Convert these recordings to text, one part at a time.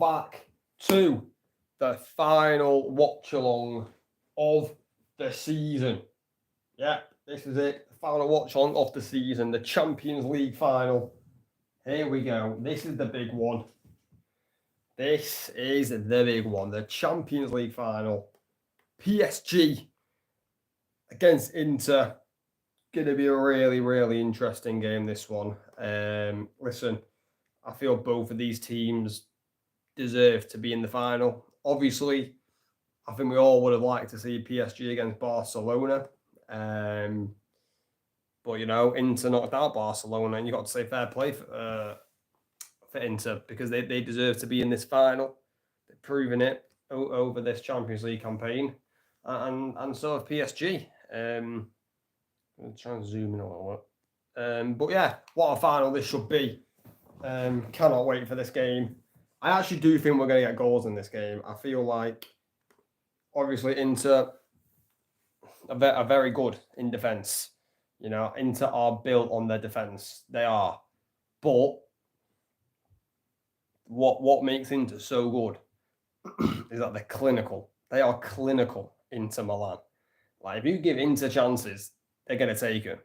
back to the final watch-along of the season. Yeah, this is it. The final watch-along of the season. The Champions League final. Here we go. This is the big one. This is the big one. The Champions League final. PSG against Inter. Going to be a really, really interesting game, this one. Listen, I feel both of these teams deserve to be in the final. Obviously, I think we all would have liked to see PSG against Barcelona. But, you know, Inter knocked out Barcelona, and you've got to say fair play for Inter, because they deserve to be in this final. They've proven it over this Champions League campaign. And so have PSG. I'm trying to zoom in a little bit. But yeah, what a final this should be. Cannot wait for this game. I actually do think we're going to get goals in this game. I feel like, obviously, Inter are very good in defence. You know, Inter are built on their defence. They are. But what makes Inter so good is that they're clinical. They are clinical, Inter Milan. Like, if you give Inter chances, they're going to take them.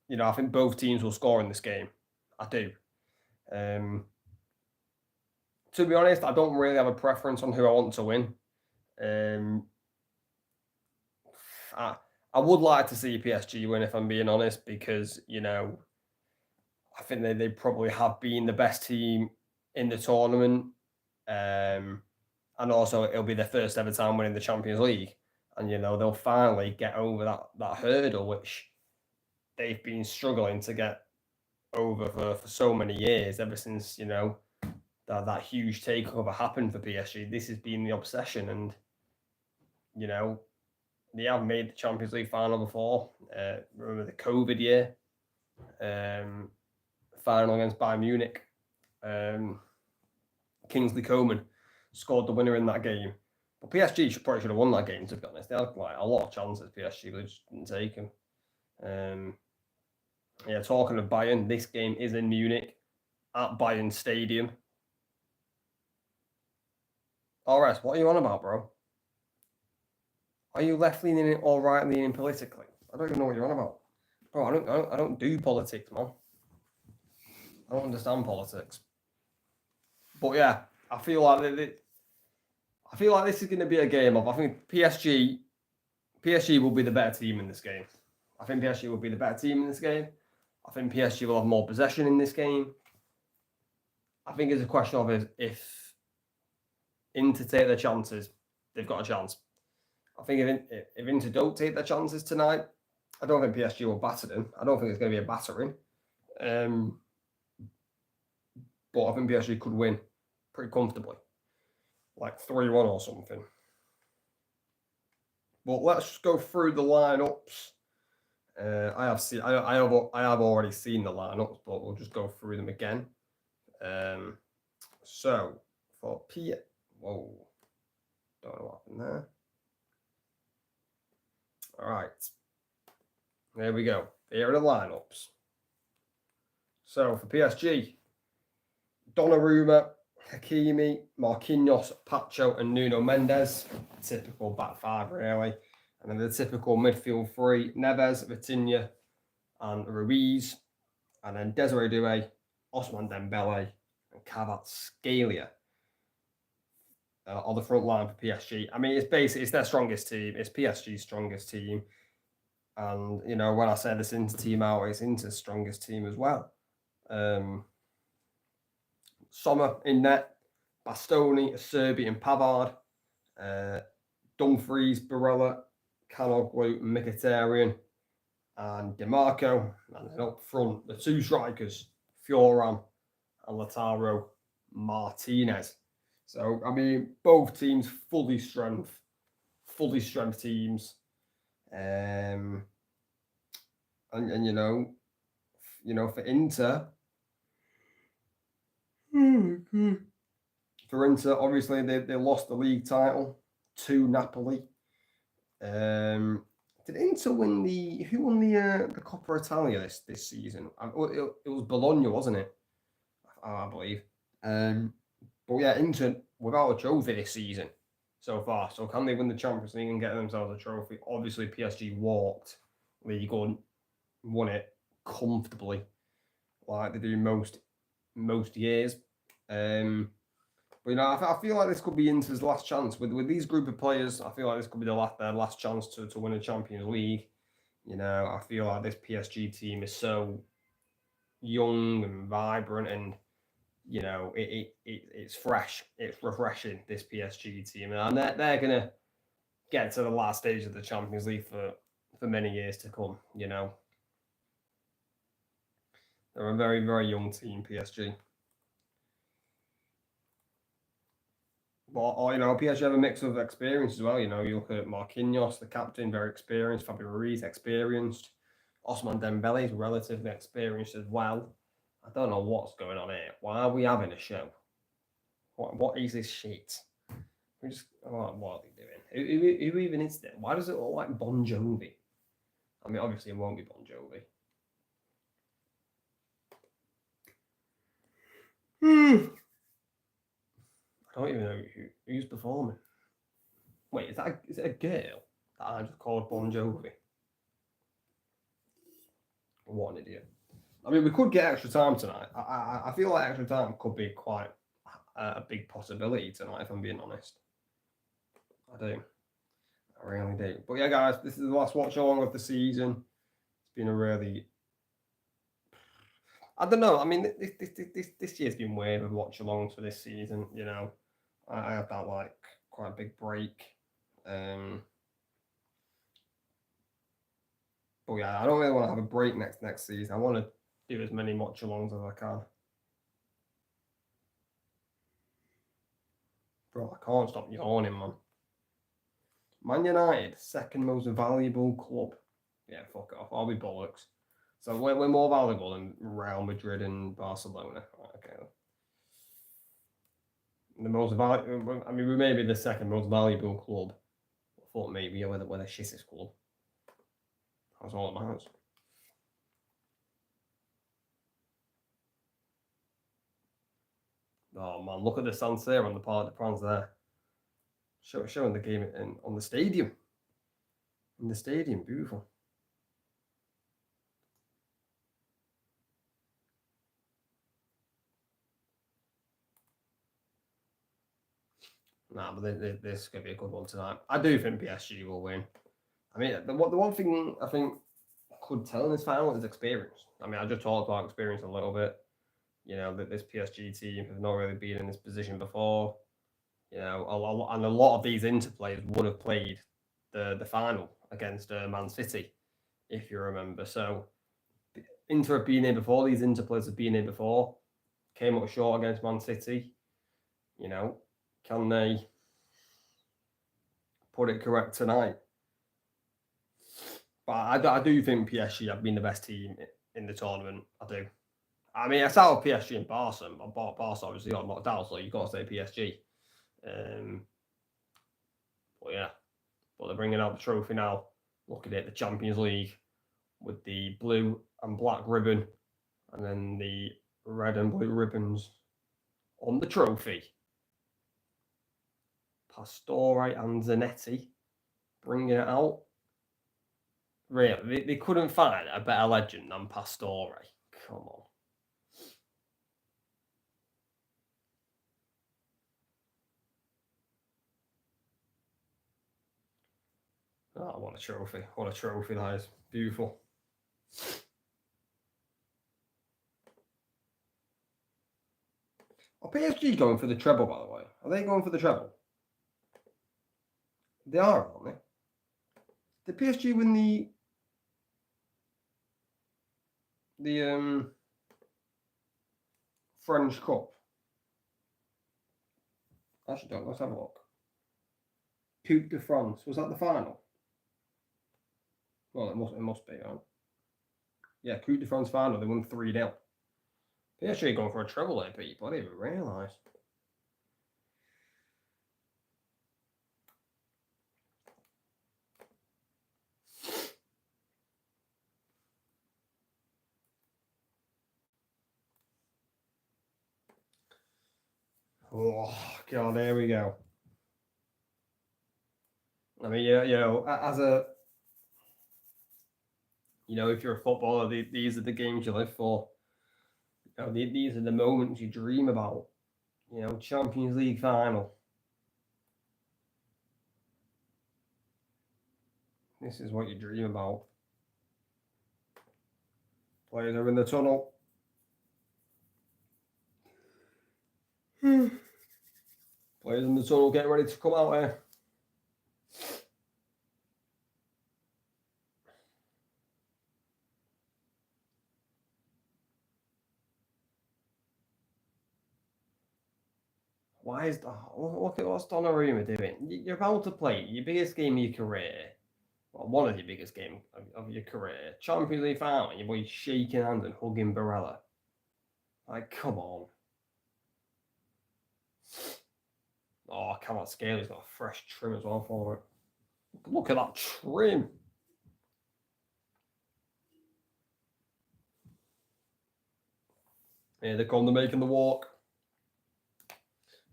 You know, I think both teams will score in this game. I do. To be honest, I don't really have a preference on who I want to win. I would like to see PSG win, if I'm being honest, because, you know, I think they probably have been the best team in the tournament. And also, it'll be their first ever time winning the Champions League. And, you know, they'll finally get over that hurdle, which they've been struggling to get over for so many years, ever since, you know, that huge takeover happened for PSG. This has been the obsession, and, you know, they have made the Champions League final before. Remember the COVID year, final against Bayern Munich. Kingsley Coman scored the winner in that game. But PSG probably should have won that game, to be honest. They had like a lot of chances, PSG, but they just didn't take them. Yeah, talking of Bayern, this game is in Munich at Bayern Stadium. RS, what are you on about, bro? Are you left-leaning or right-leaning politically? I don't even know what you're on about. Bro, I don't do politics, man. I don't understand politics. But yeah, I feel like this is going to be a game of, I think PSG will be the better team in this game. I think PSG will be the better team in this game. I think PSG will have more possession in this game. I think it's a question of if Inter take their chances, they've got a chance. I think if Inter don't take their chances tonight, I don't think PSG will batter them. I don't think it's going to be a battering. But I think PSG could win pretty comfortably, like 3-1 or something. But let's just go through the lineups. I have already seen the lineups, but we'll just go through them again. So for whoa, don't know what happened there. All right, there we go. Here are the lineups. So for PSG, Donnarumma, Hakimi, Marquinhos, Pacho, and Nuno Mendes. Typical back five, really. And then the typical midfield three: Neves, Vitinha, and Ruiz. And then Desiree Doué, Ousmane Dembele, and Kvaratskhelia on the front line for PSG. I mean, it's their strongest team. It's PSG's strongest team. And, you know, when I say this Inter team out, it's Inter's strongest team as well. Sommer in net, Bastoni, Acerbi, and Pavard, Dumfries, Barella, Canoglu, Mkhitaryan, and DiMarco. And then up front, the two strikers, Thuram and Lautaro Martinez. So, I mean, both teams fully strength teams. And you know, for Inter, obviously they lost the league title to Napoli. Did Inter win who won the Coppa Italia this season? It was Bologna, wasn't it? I believe. But yeah, Inter without a trophy this season so far. So can they win the Champions League and get themselves a trophy? Obviously, PSG walked League One, won it comfortably, like they do most years. But I feel like this could be Inter's last chance with these group of players. I feel like this could be their last chance to win a Champions League. I feel like this PSG team is so young and vibrant, and it's fresh, it's refreshing. This PSG team, and they're gonna get to the last stage of the Champions League for many years to come. They're a very, very young team, PSG. But PSG have a mix of experience as well. You look at Marquinhos, the captain, very experienced. Fabio Ruiz, experienced. Ousmane Dembele is relatively experienced as well. I don't know what's going on here. Why are we having a show? What is this shit? What are they doing? Who even is it? Why does it look like Bon Jovi? I mean, obviously it won't be Bon Jovi. I don't even know who's performing. Wait, is it a girl that I just called Bon Jovi? What an idiot. I mean, we could get extra time tonight. I feel like extra time could be quite a big possibility tonight, if I'm being honest. I do. I really do. But yeah, guys, this is the last watch along of the season. It's been a really... I don't know. I mean, this year's been weird with watch alongs for this season. I had that like quite a big break. But yeah, I don't really want to have a break next season. I want to do as many watch alongs as I can. Bro, I can't stop yawning, man. Man United, second most valuable club. Yeah, fuck off. I'll be bollocks. So we're more valuable than Real Madrid and Barcelona. Okay. The most valuable. I mean, we may be the second most valuable club. I thought maybe we're the shittest club. That's all it matters. Oh man, look at the San Siro on the Parc des Princes there. Showing the game on the stadium. In the stadium, beautiful. Nah, but this is going to be a good one tonight. I do think PSG will win. I mean, the one thing I think could tell in this final is experience. I mean, I just talked about experience a little bit. That this PSG team have not really been in this position before. And a lot of these Inter players would have played the final against Man City, if you remember. So Inter have been here before. These Inter players have been here before. Came up short against Man City. Can they put it correct tonight? But I do think PSG have been the best team in the tournament. I do. I mean, I saw PSG and Barca. Barca obviously got knocked out, so you've got to say PSG. But yeah, they're bringing out the trophy now. Look at it, the Champions League with the blue and black ribbon, and then the red and blue ribbons on the trophy. Pastore and Zanetti bringing it out. Really, they couldn't find a better legend than Pastore. Come on. Oh, what a trophy. What a trophy that is. Beautiful. Are PSG going for the treble, by the way? Are they going for the treble? They are, aren't they? Did PSG win the French Cup? Actually, don't. Let's have a look. Coupe de France. Was that the final? Well, it must be, right? Yeah, Coupe de France final. They won 3-0. PSG going for a treble there, people. I didn't even realise. Oh God, here we go. I mean, as a, if you're a footballer, these are the games you live for. These are the moments you dream about. Champions League final. This is what you dream about. Players are in the tunnel. Players in the tunnel getting ready to come out here. Why is look at what's Donnarumma doing? You're about to play your biggest game of your career, well, one of your biggest games of your career, Champions League final. Your boy shaking hands and hugging Barella. Like, come on. Oh, come on, Scaly's got a fresh trim as well for it. Look at that trim. Here they come, they're making the walk.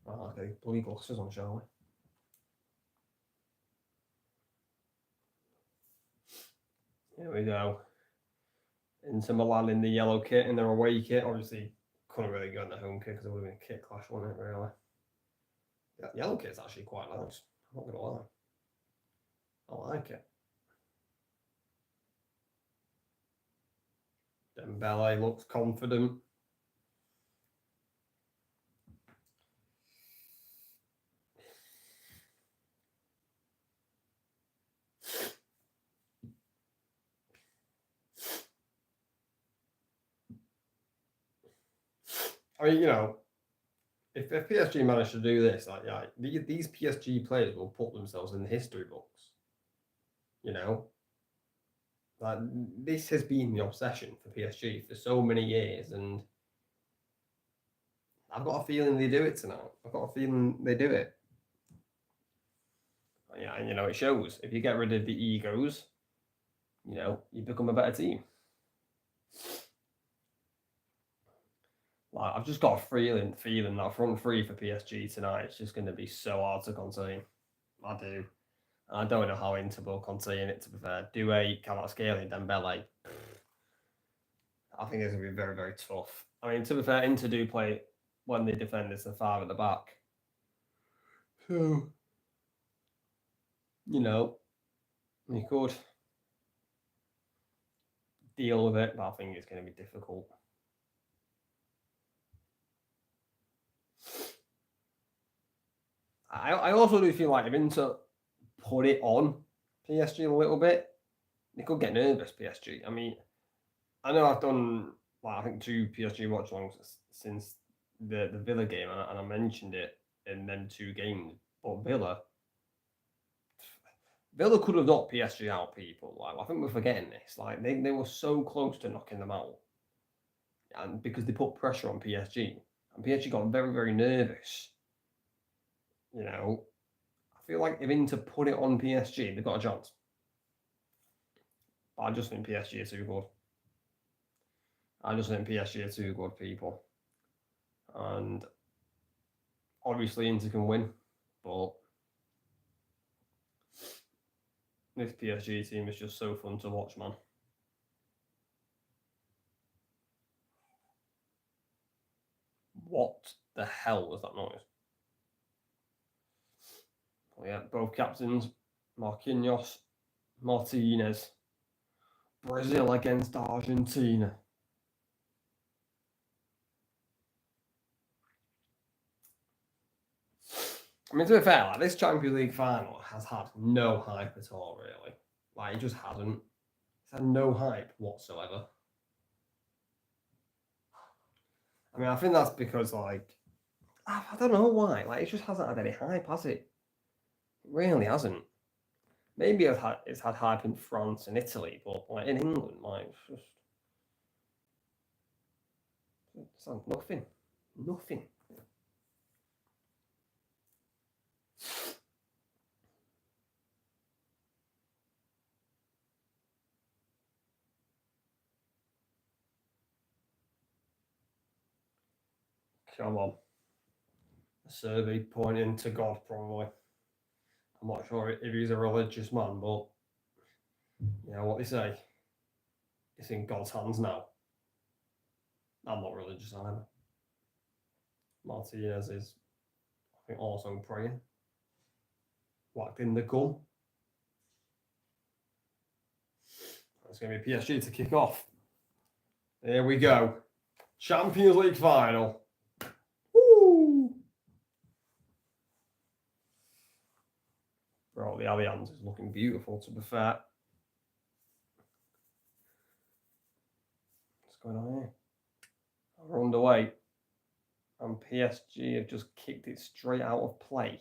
Oh, okay, bloody glasses on, shall we? Here we go. Into Milan in the yellow kit, in their away kit. Obviously, couldn't really go in the home kit because it would have been a kit clash, wouldn't it, really? Yeah, the yellow kit's actually quite nice. I'm not going to lie. I like it. Dembele looks confident. I mean, if PSG managed to do this, these PSG players will put themselves in the history books. Like this has been the obsession for PSG for so many years, and I've got a feeling they do it tonight. I've got a feeling they do it. Yeah, and it shows. If you get rid of the egos, you become a better team. Like I've just got a feeling that front three for PSG tonight is just going to be so hard to contain. I do. I don't know how Inter will contain it. To be fair, Doué, Kvaratskhelia, Dembele. I think it's going to be very, very tough. I mean, to be fair, Inter do play when they defend as the five at the back. So, you could deal with it, but I think it's going to be difficult. I also do feel like if Inter put it on PSG a little bit, they could get nervous, PSG. I mean, I know I've done, I think 2 PSG watchalongs since the Villa game, and I mentioned it in them 2 games, but Villa could have knocked PSG out, people. Like, I think we're forgetting this. Like, they were so close to knocking them out. And because they put pressure on PSG. And PSG got very, very nervous. I feel like if Inter put it on PSG, they've got a chance. I just think PSG are too good. I just think PSG are too good, people. And obviously Inter can win, but this PSG team is just so fun to watch, man. What the hell was that noise? Well, yeah, both captains, Marquinhos, Martinez. Brazil against Argentina. I mean, to be fair, like this Champions League final has had no hype at all, really. Like, it just hasn't. It's had no hype whatsoever. I mean, I think that's because, like, I don't know why. Like, it just hasn't had any hype, has it? It really hasn't. Maybe it's had hype in France and Italy, but like in England, like it's nothing. Nothing. Come on. Survey pointing to God, probably. I'm not sure if he's a religious man, but you know what they say. It's in God's hands now. I'm not religious either. Martinez is, I think, also praying. Whacked in the gum. It's going to be PSG to kick off. Here we go. Champions League final. Woo! Bro, the Allianz is looking beautiful, to be fair. What's going on here? We're underway. And PSG have just kicked it straight out of play.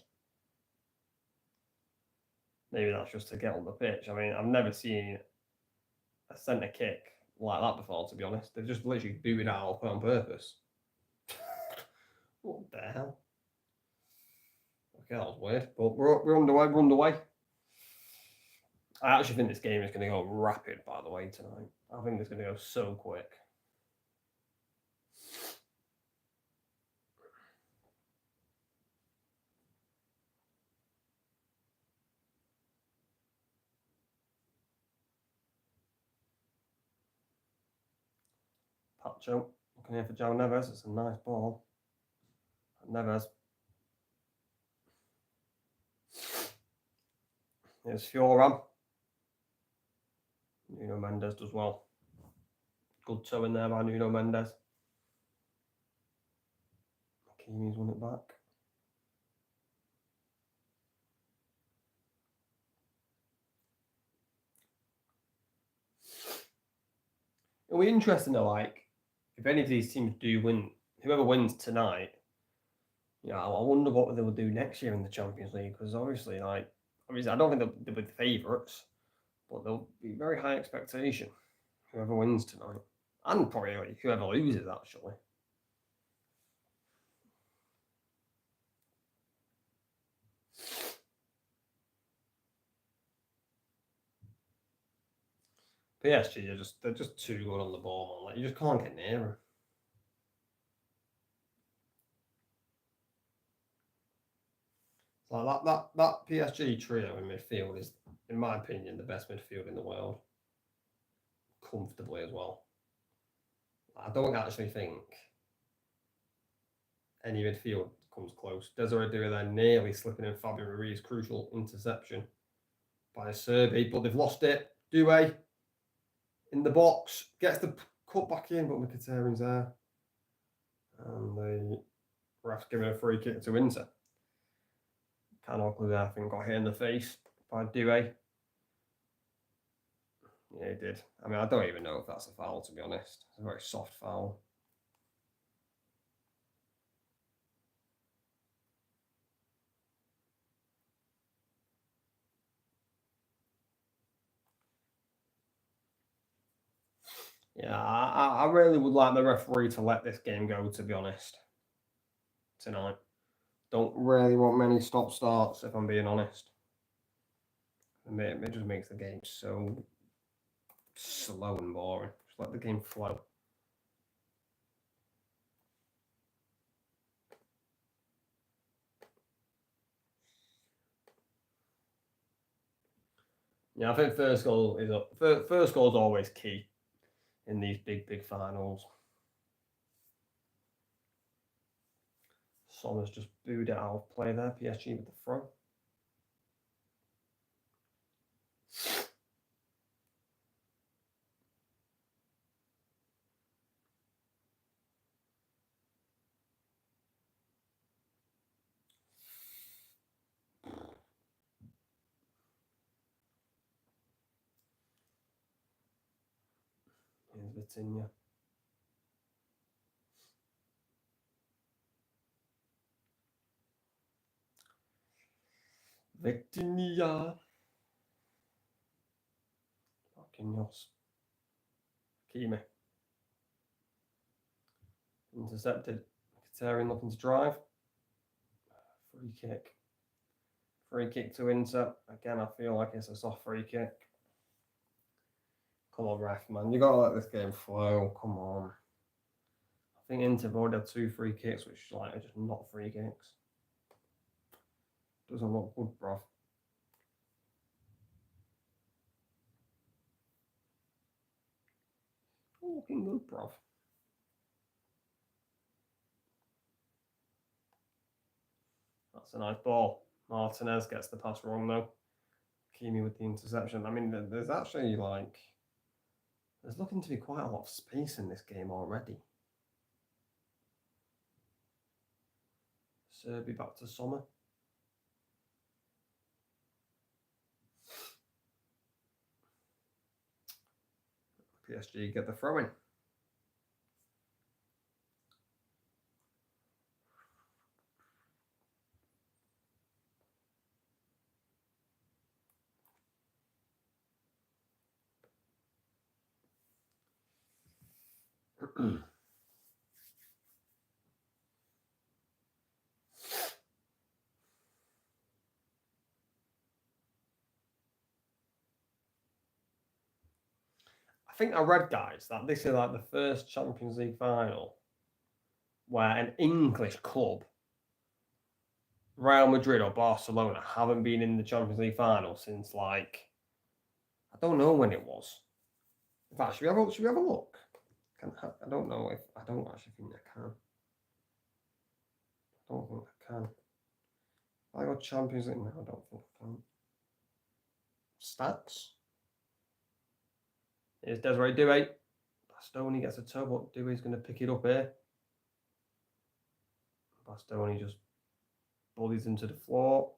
Maybe that's just to get on the pitch. I mean, I've never seen a centre kick like that before, to be honest. They've just literally booted out on purpose. What the hell? Okay, that was weird. But we're underway. We're underway. I actually think this game is going to go rapid, by the way, tonight. I think it's going to go so quick. Pacho looking here for Joe Neves. It's a nice ball. Neves. Here's Fioran. Nuno Mendes does well. Good toe in there by Nuno Mendes. Hakimi's won it back. It'll be interesting though, like, if any of these teams do win, whoever wins tonight, you know, I wonder what they will do next year in the Champions League, because obviously, I don't think they'll be the favourites, but there'll be very high expectation, whoever wins tonight. And probably whoever loses, actually. PSG they're just too good on the ball, man. Like, you just can't get near them. Like that PSG trio in midfield is, in my opinion, the best midfield in the world. Comfortably as well. I don't actually think any midfield comes close. Desiree Doué there nearly slipping in Fabio Ruiz's crucial interception by Serbi, but they've lost it. Doué in the box, gets the cut back in, but Mkhitaryan's there. And the ref's giving a free kick to Inter. Canoglu there, I think, got hit in the face by Doué. Yeah, he did. I mean, I don't even know if that's a foul, to be honest. It's a very soft foul. Yeah, I really would like the referee to let this game go, to be honest, tonight. Don't really want many stop-starts, if I'm being honest. It just makes the game so slow and boring. Just let the game flow. Yeah, I think first goal is always key in these big finals. Sommer's just booed it out of play there. PSG with the throw. Here's Vitinha. Vitinha. Marquinhos. Hakimi. Intercepted. Mkhitaryan looking to drive. Free kick. Free kick to Inter. Again, I feel like it's a soft free kick. Come on, ref, man. You gotta let this game flow. Come on. I think Inter have already had 2 free kicks, which are just not free kicks. Doesn't look good, bruv. Looking good, bruv. That's a nice ball. Martinez gets the pass wrong, though. Hakimi with the interception. I mean, there's actually, like... There's looking to be quite a lot of space in this game already. Serbi back to Sommer. PSG get the throw in. I think I read, guys, that this is like the first Champions League final where an English club, Real Madrid or Barcelona, haven't been in the Champions League final since, like, I don't know when it was. In fact, should we have a look? I don't know if I don't actually think I can. I don't think I can. I got Champions League. No, I don't think I can. Stats. Here's Desiree Doué. Bastoni gets a toe, but Doué's going to pick it up here. Bastoni just bullies him to the floor.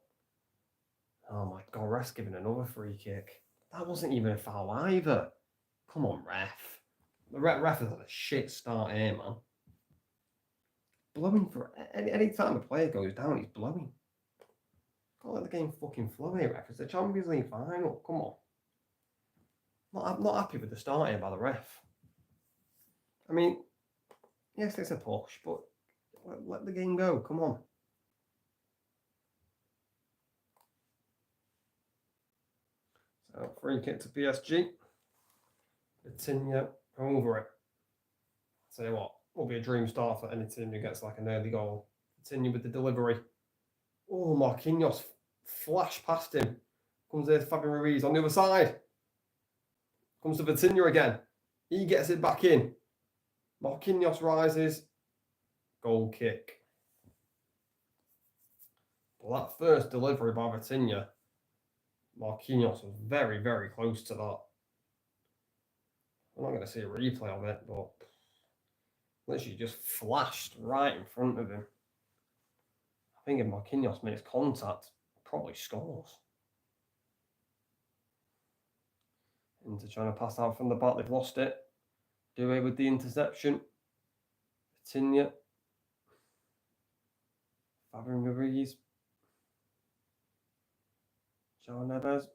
Oh my God, ref's giving another free kick. That wasn't even a foul either. Come on, ref. The ref has had a shit start here, man. Blowing for any time a player goes down, he's blowing. Can't let the game fucking flow here, ref. It's the Champions League final. Come on. I'm not happy with the start here by the ref. I mean, yes, it's a push, but let the game go. Come on. So, free kick to PSG. Vitinha over it. I'll tell you what, will be a dream start for any team who gets like an early goal. Vitinha with the delivery. Oh, Marquinhos flash past him. Comes there to Fabian Ruiz on the other side. Comes to Vitinha again. He gets it back in. Marquinhos rises. Goal kick. Well, that first delivery by Vitinha, Marquinhos was very, very close to that. I'm not going to see a replay of it, but literally just flashed right in front of him. I think if Marquinhos makes contact, probably scores. Into trying to pass out from the back, they've lost it. Doué with the interception. Vitinha. Fabian Ruiz. João Neves.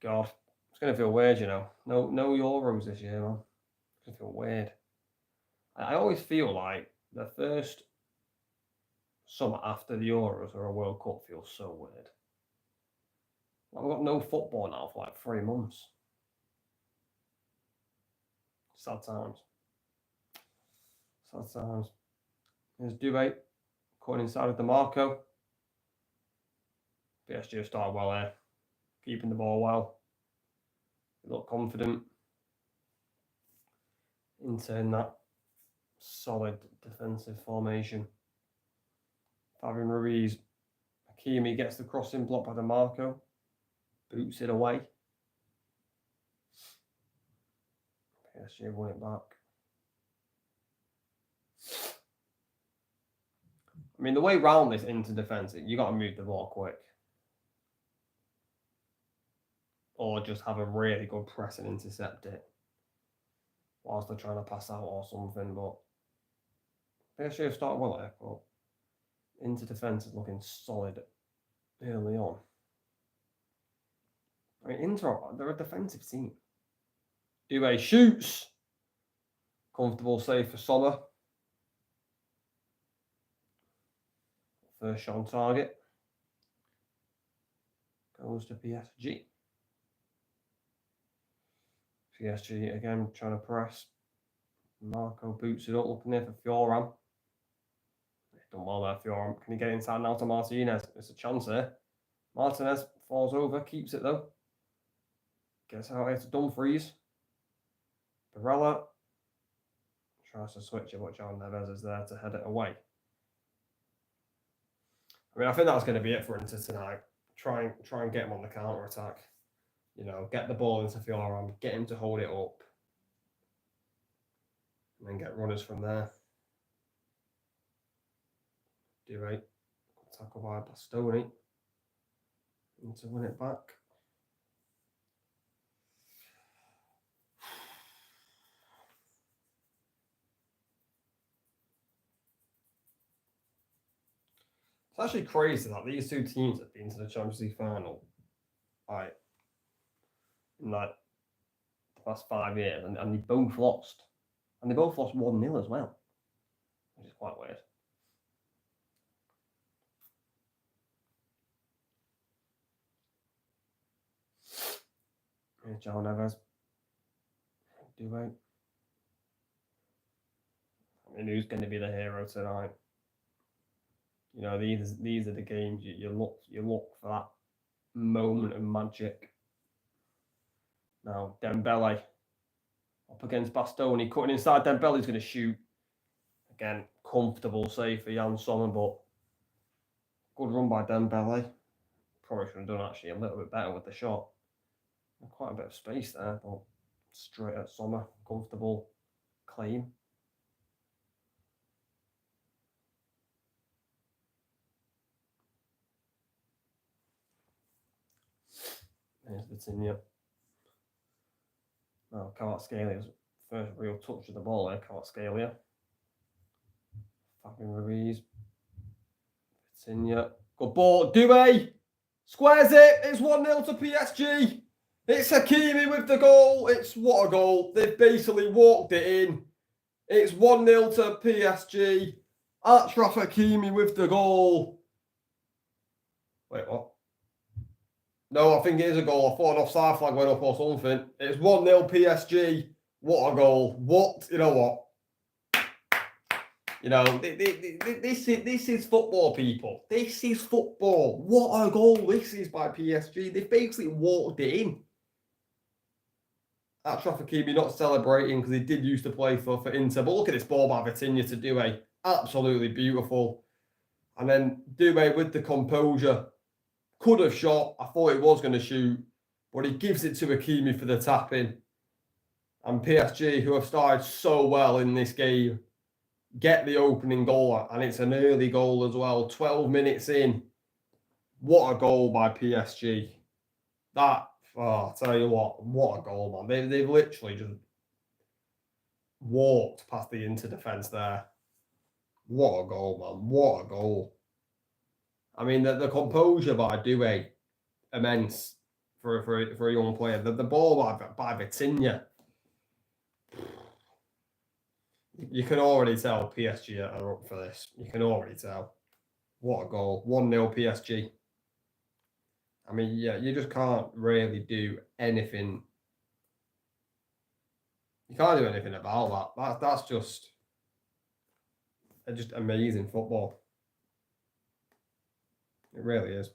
God, it's going to feel weird, you know. No Euros this year, man. It's going to feel weird. I always feel like the first summer after the Euros or a World Cup feels so weird. Like, we've got no football now for like 3 months. Sad times. Sad times. There's Doué cutting inside of DeMarco. PSG have started well there. Keeping the ball well. They look confident. In that solid defensive formation. Fabian Ruiz. Hakimi gets the crossing block by DeMarco. Boots it away. PSG won it back. I mean, the way round this into defence, you got to move the ball quick. Or just have a really good press and intercept it whilst they're trying to pass out or something. But PSG have started well there, but into defence is looking solid early on. I mean, Inter, they're a defensive team. Doué shoots. Comfortable save for Sommer. First shot on target. Goes to PSG. PSG again trying to press. Marco boots it up, looking there for Fioran. Done well there, Fioran. Can he get inside now to Martinez? There's a chance there. Martinez falls over, keeps it though. Gets out here to Dumfries. Barella tries to switch it, but John Neves is there to head it away. I mean, I think that's going to be it for Inter tonight. Try and get him on the counter attack. You know, get the ball into Fioran, get him to hold it up, and then get runners from there. Do right. Tackle by Bastoni. And to win it back. It's actually crazy that these two teams have been to the Champions League final, like, in like the past 5 years, and they both lost. And they both lost 1-0 as well, which is quite weird. Here's João Neves. Do right. I mean, who's going to be the hero tonight? You know, these are the games you look for that moment of magic. Now Dembele up against Bastoni, cutting inside. Dembele's going to shoot. Again, comfortable save for Jan Sommer, but good run by Dembele. Probably should have done actually a little bit better with the shot. Quite a bit of space there, but straight at Sommer, comfortable claim. There's Vitinha. Now Kvaratskhelia first real touch of the ball there. Kvaratskhelia. Fabian Ruiz. Vitinha. Good ball. Doué squares it. It's 1-0 to PSG. It's Hakimi with the goal. It's what a goal. They've basically walked it in. It's 1-0 to PSG. Achraf Hakimi with the goal. Wait, what? No, I think it is a goal. I thought an offside flag went up or something. It's 1-0 PSG. What a goal. What? You know what? You know, this is football, people. This is football. What a goal this is by PSG. They basically walked it in. Achraf Hakimi not celebrating because he did used to play for Inter. But look at this ball by Vitinha to Doué. Absolutely beautiful. And then Doué with the composure. Could have shot. I thought he was going to shoot. But he gives it to Hakimi for the tap-in. And PSG, who have started so well in this game, get the opening goal. And it's an early goal as well. 12 minutes in. What a goal by PSG. That, I'll tell you what a goal, man. They've literally just walked past the Inter defence there. What a goal, man. What a goal. I mean, the composure by Doué, immense for a young player. The ball by Vitinha. You can already tell PSG are up for this. You can already tell. What a goal. 1-0 PSG. I mean, yeah, you just can't really do anything. You can't do anything about that. That's just amazing football. It really is.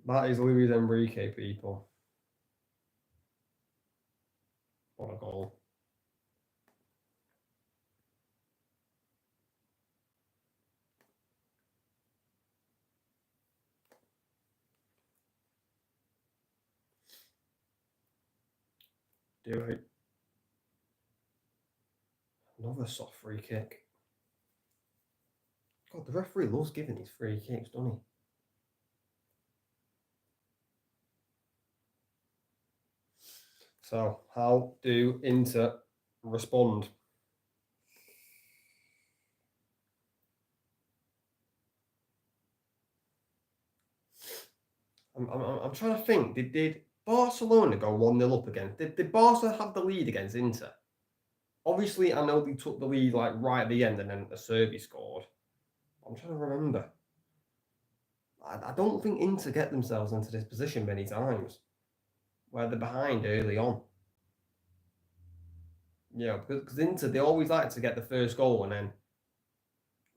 That is Luis Enrique, people. What a goal. Do it. Another soft free kick. God, the referee loves giving these free kicks, doesn't he? So, how do Inter respond? I'm trying to think. Did Barcelona go 1-0 up again? Did Barca have the lead against Inter? Obviously, I know they took the lead like right at the end, and then the Serbi scored. I'm trying to remember. I don't think Inter get themselves into this position many times where they're behind early on. Yeah, because Inter, they always like to get the first goal and then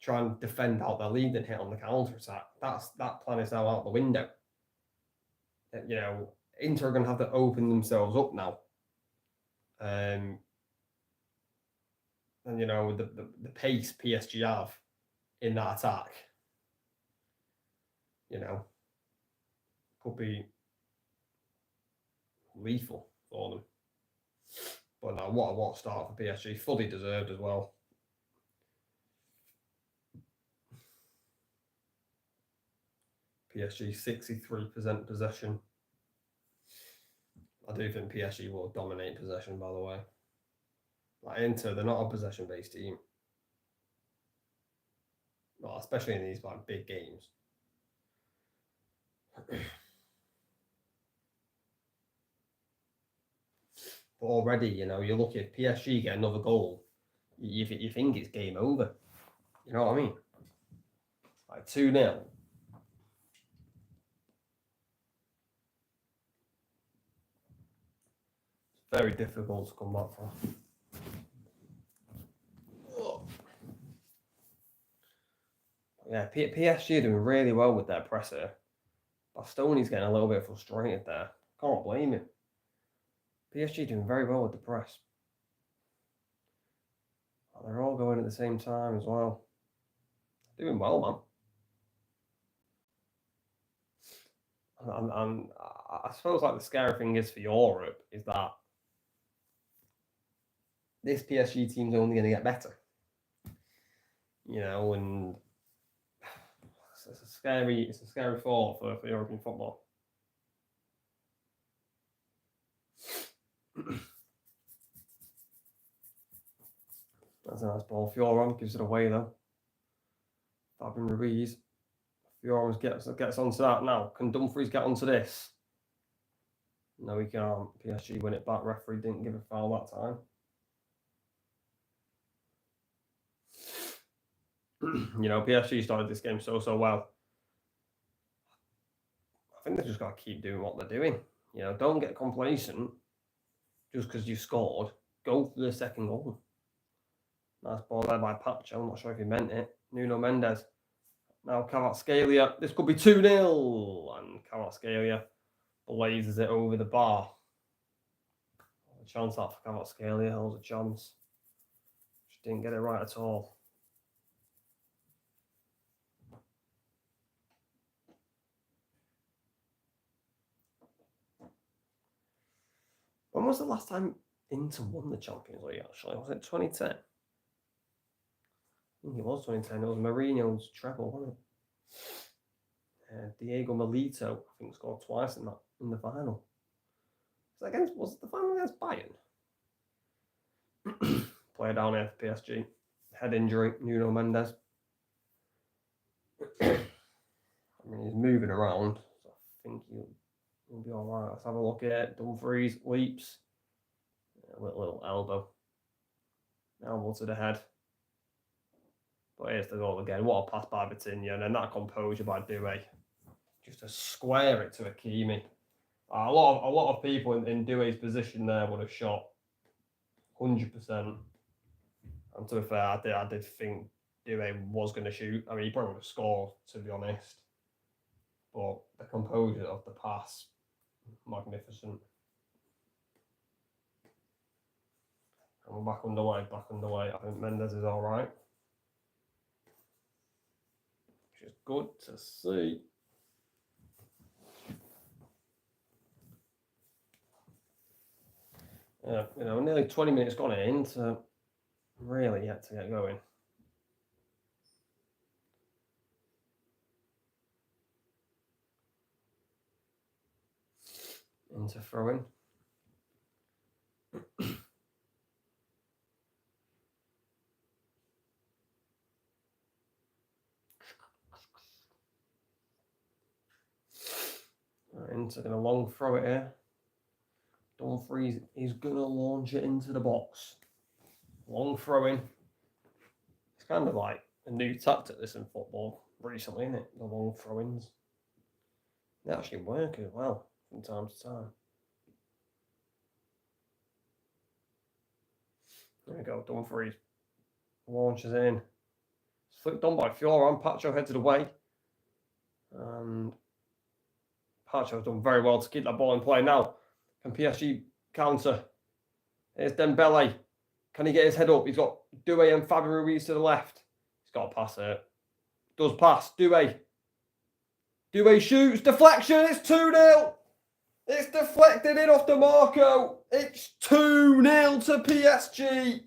try and defend out their lead and hit on the counter attack. That plan is now out the window. You know, Inter are going to have to open themselves up now. And you know the pace PSG have in that attack, you know, could be lethal for them. But now, what a start for PSG, fully deserved as well. PSG 63% possession. I do think PSG will dominate possession, by the way. Like Inter, they're not a possession-based team. Well, especially in these like big games. But already, you know, you look at PSG get another goal, you think it's game over. You know what I mean? Like 2-0. It's very difficult to come back from. Yeah, PSG are doing really well with their presser. Bastoni's getting a little bit frustrated there. Can't blame him. PSG doing very well with the press. They're all going at the same time as well. Doing well, man. And I suppose like the scary thing is for Europe is that this PSG team's only going to get better. You know, and it's a scary thought for European football. That's a nice ball. Fioran gives it away though. Fabian Ruiz. Fioran gets onto that now. Can Dumfries get onto this? No, he can't. PSG win it back. Referee didn't give a foul that time. You know, PSG started this game so well. I think they've just got to keep doing what they're doing. You know, don't get complacent just because you scored. Go for the second goal. Nice ball there by Pacho. I'm not sure if he meant it. Nuno Mendes. Now Kvaratskhelia. This could be 2-0. And Kvaratskhelia blazes it over the bar. A chance out for Kvaratskhelia. Holds a chance. Just didn't get it right at all. When was the last time Inter won the Champions League, actually? Was it 2010? I think it was 2010. It was Mourinho's treble, wasn't it? Diego Milito, I think, scored twice in the final. Was it the final against Bayern? Player down here for PSG. Head injury, Nuno Mendes. I mean, he's moving around, so I think he'll be all right. Let's have a look at it. Dumfries leaps. A little elbow to the head. But here's the goal again. What a pass by Vitinha, and then that composure by Doué. Just to square it to Hakimi. A lot of people in Doué's position there would have shot 100%. And to be fair, I did think Doué was going to shoot. I mean, he probably would have scored, to be honest. But the composure of the pass, magnificent. And we're back underway. I think Mendes is all right. Which is good to see. You know, nearly 20 minutes gone in, so really yet to get going. Into throwing. Into going to long throw it here. Dumfries is going to launch it into the box. Long throwing. It's kind of like a new tactic, this in football recently, isn't it? The long throw-ins. They actually work as well from time to time. There we go, Dumfries launches in. It's flicked on by Fioran. Pacho heads it away. And Pacho's done very well to keep that ball in play now. Can PSG counter? Here's Dembele. Can he get his head up? He's got Doué and Fabio Ruiz to the left. He's got to pass it. Does pass. Doué. Doué shoots. Deflection. It's 2-0. It's deflected in off DeMarco. It's 2-0 to PSG.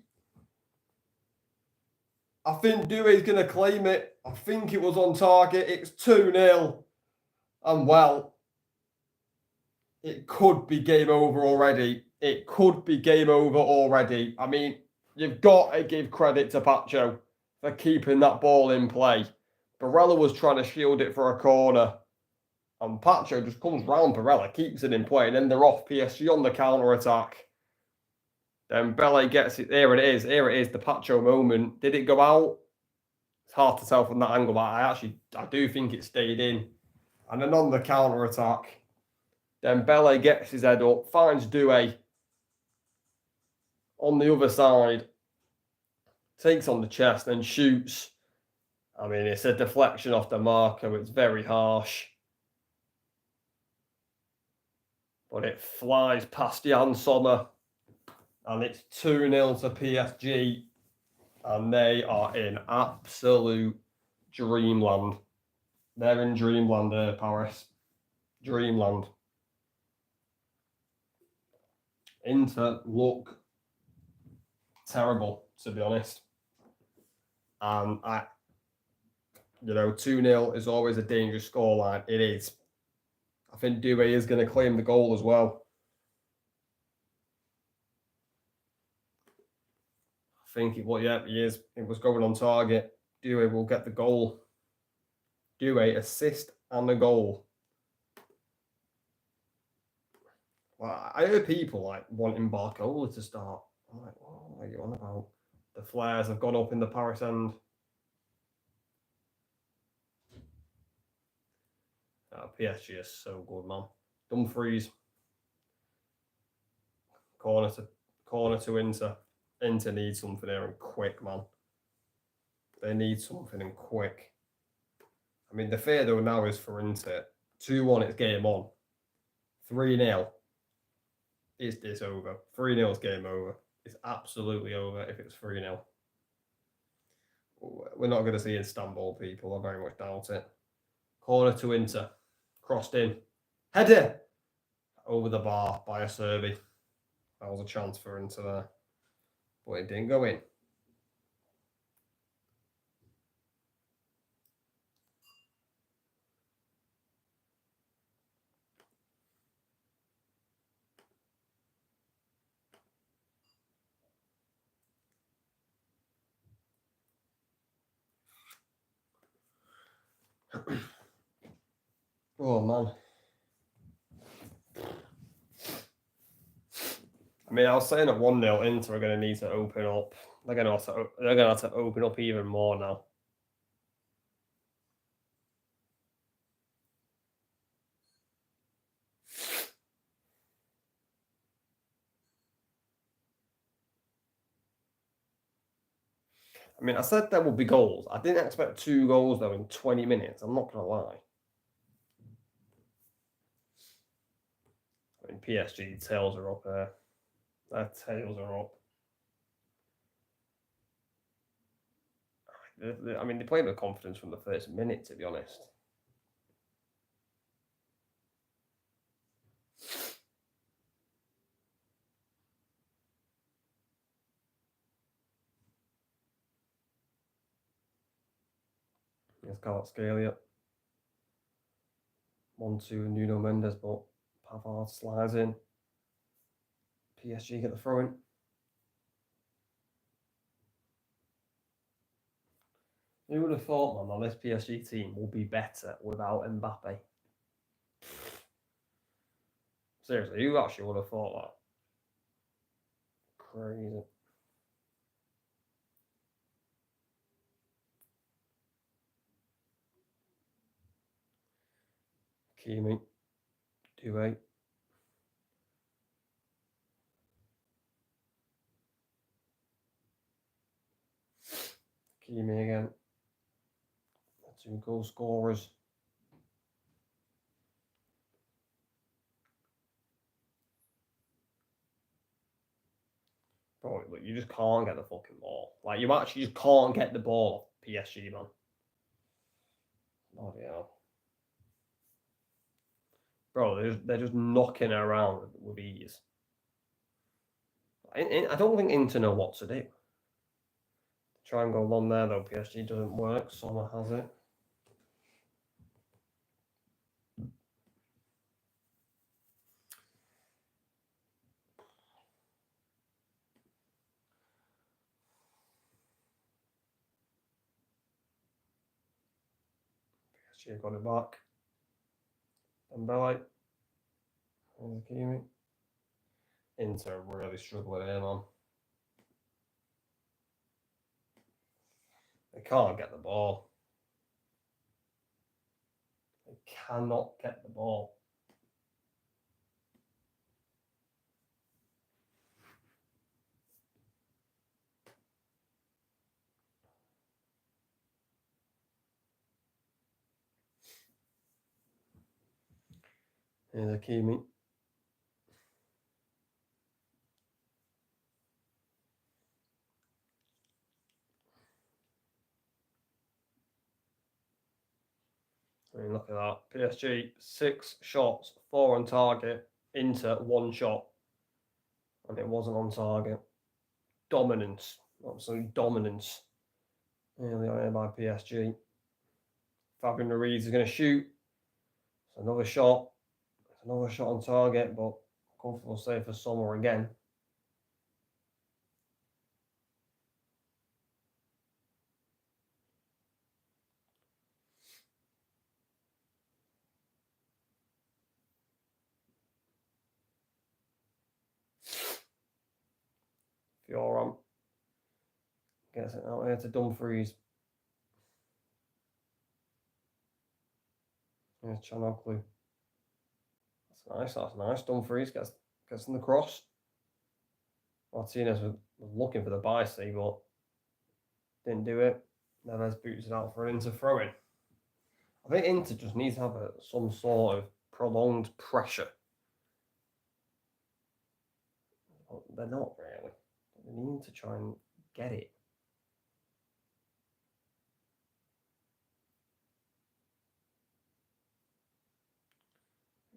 I think Doué's going to claim it. I think it was on target. It's 2-0. And well, it could be game over already. It could be game over already. I mean, you've got to give credit to Pacho for keeping that ball in play. Barella was trying to shield it for a corner. And Pacho just comes round Barella, keeps it in play, and then they're off PSG on the counter-attack. Then Bele gets it. Here it is. Here it is, the Pacho moment. Did it go out? It's hard to tell from that angle, but I do think it stayed in. And then on the counter-attack, then Bele gets his head up, finds Doué on the other side, takes on the chest, and shoots. I mean, it's a deflection off the marker. It's very harsh. But it flies past Jan Sommer. And it's 2-0 to PSG. And they are in absolute dreamland. They're in dreamland, Paris. Dreamland. Inter look terrible, to be honest. And 2-0 is always a dangerous scoreline. It is. I think Doué is going to claim the goal as well. I think he is. It was going on target. Doué will get the goal. Doué assist and the goal. Well, I heard people wanting Barcola to start. I'm like, what are you on about? The flares have gone up in the Paris end. PSG is so good, man. Dumfries. Corner to Inter. Inter needs something here and quick, man. They need something and quick. I mean, the fear though now is for Inter. 2-1, it's game on. 3-0, it's over. 3-0 is game over. It's absolutely over if it's 3-0. We're not going to see Istanbul, people. I very much doubt it. Corner to Inter. Crossed in. Header! Over the bar by a Serbi. That was a chance for Inter there. But it didn't go in. Oh, man. I mean, I was saying at 1-0, Inter are going to need to open up. They're going to have to open up even more now. I mean, I said there would be goals. I didn't expect 2 goals, though, in 20 minutes. I'm not going to lie. I mean, PSG tails are up there. Their tails are up. I mean, they played with confidence from the first minute, to be honest. It's Kvaratskhelia. 1-2 Nuno Mendes, but Pavard slides in. PSG get the throw in. Who would have thought, man, that this PSG team will be better without Mbappe? Seriously, who actually would have thought that? Crazy. Kimi. 2-8. Kimi again. 2 goal scorers. Bro, look, you just can't get the fucking ball. Like, you actually just can't get the ball off PSG, man. Bloody hell. Bro, they're just knocking around with ease. I don't think Inter know what to do. Try and go long there, though. PSG doesn't work. Sommer has it. PSG got it back. Dembele. There's Kimi. Inter really struggling here, man. They can't get the ball. They cannot get the ball. Here's Kimi. I mean, look at that. PSG, 6 shots, 4 on target. Inter, 1 shot. And it wasn't on target. Dominance. Absolute dominance. Nearly on here by PSG. Fabian Ruiz is going to shoot. It's another shot. It's another shot on target, but comfortable save for Sommer again. Fioran gets it out here to Dumfries. Here's Chanoglu. That's nice. Dumfries gets in the cross. Martinez was looking for the bicep, but didn't do it. Neves boots it out for an Inter throw-in. I think Inter just needs to have some sort of prolonged pressure. But they're not really. They need to try and get it.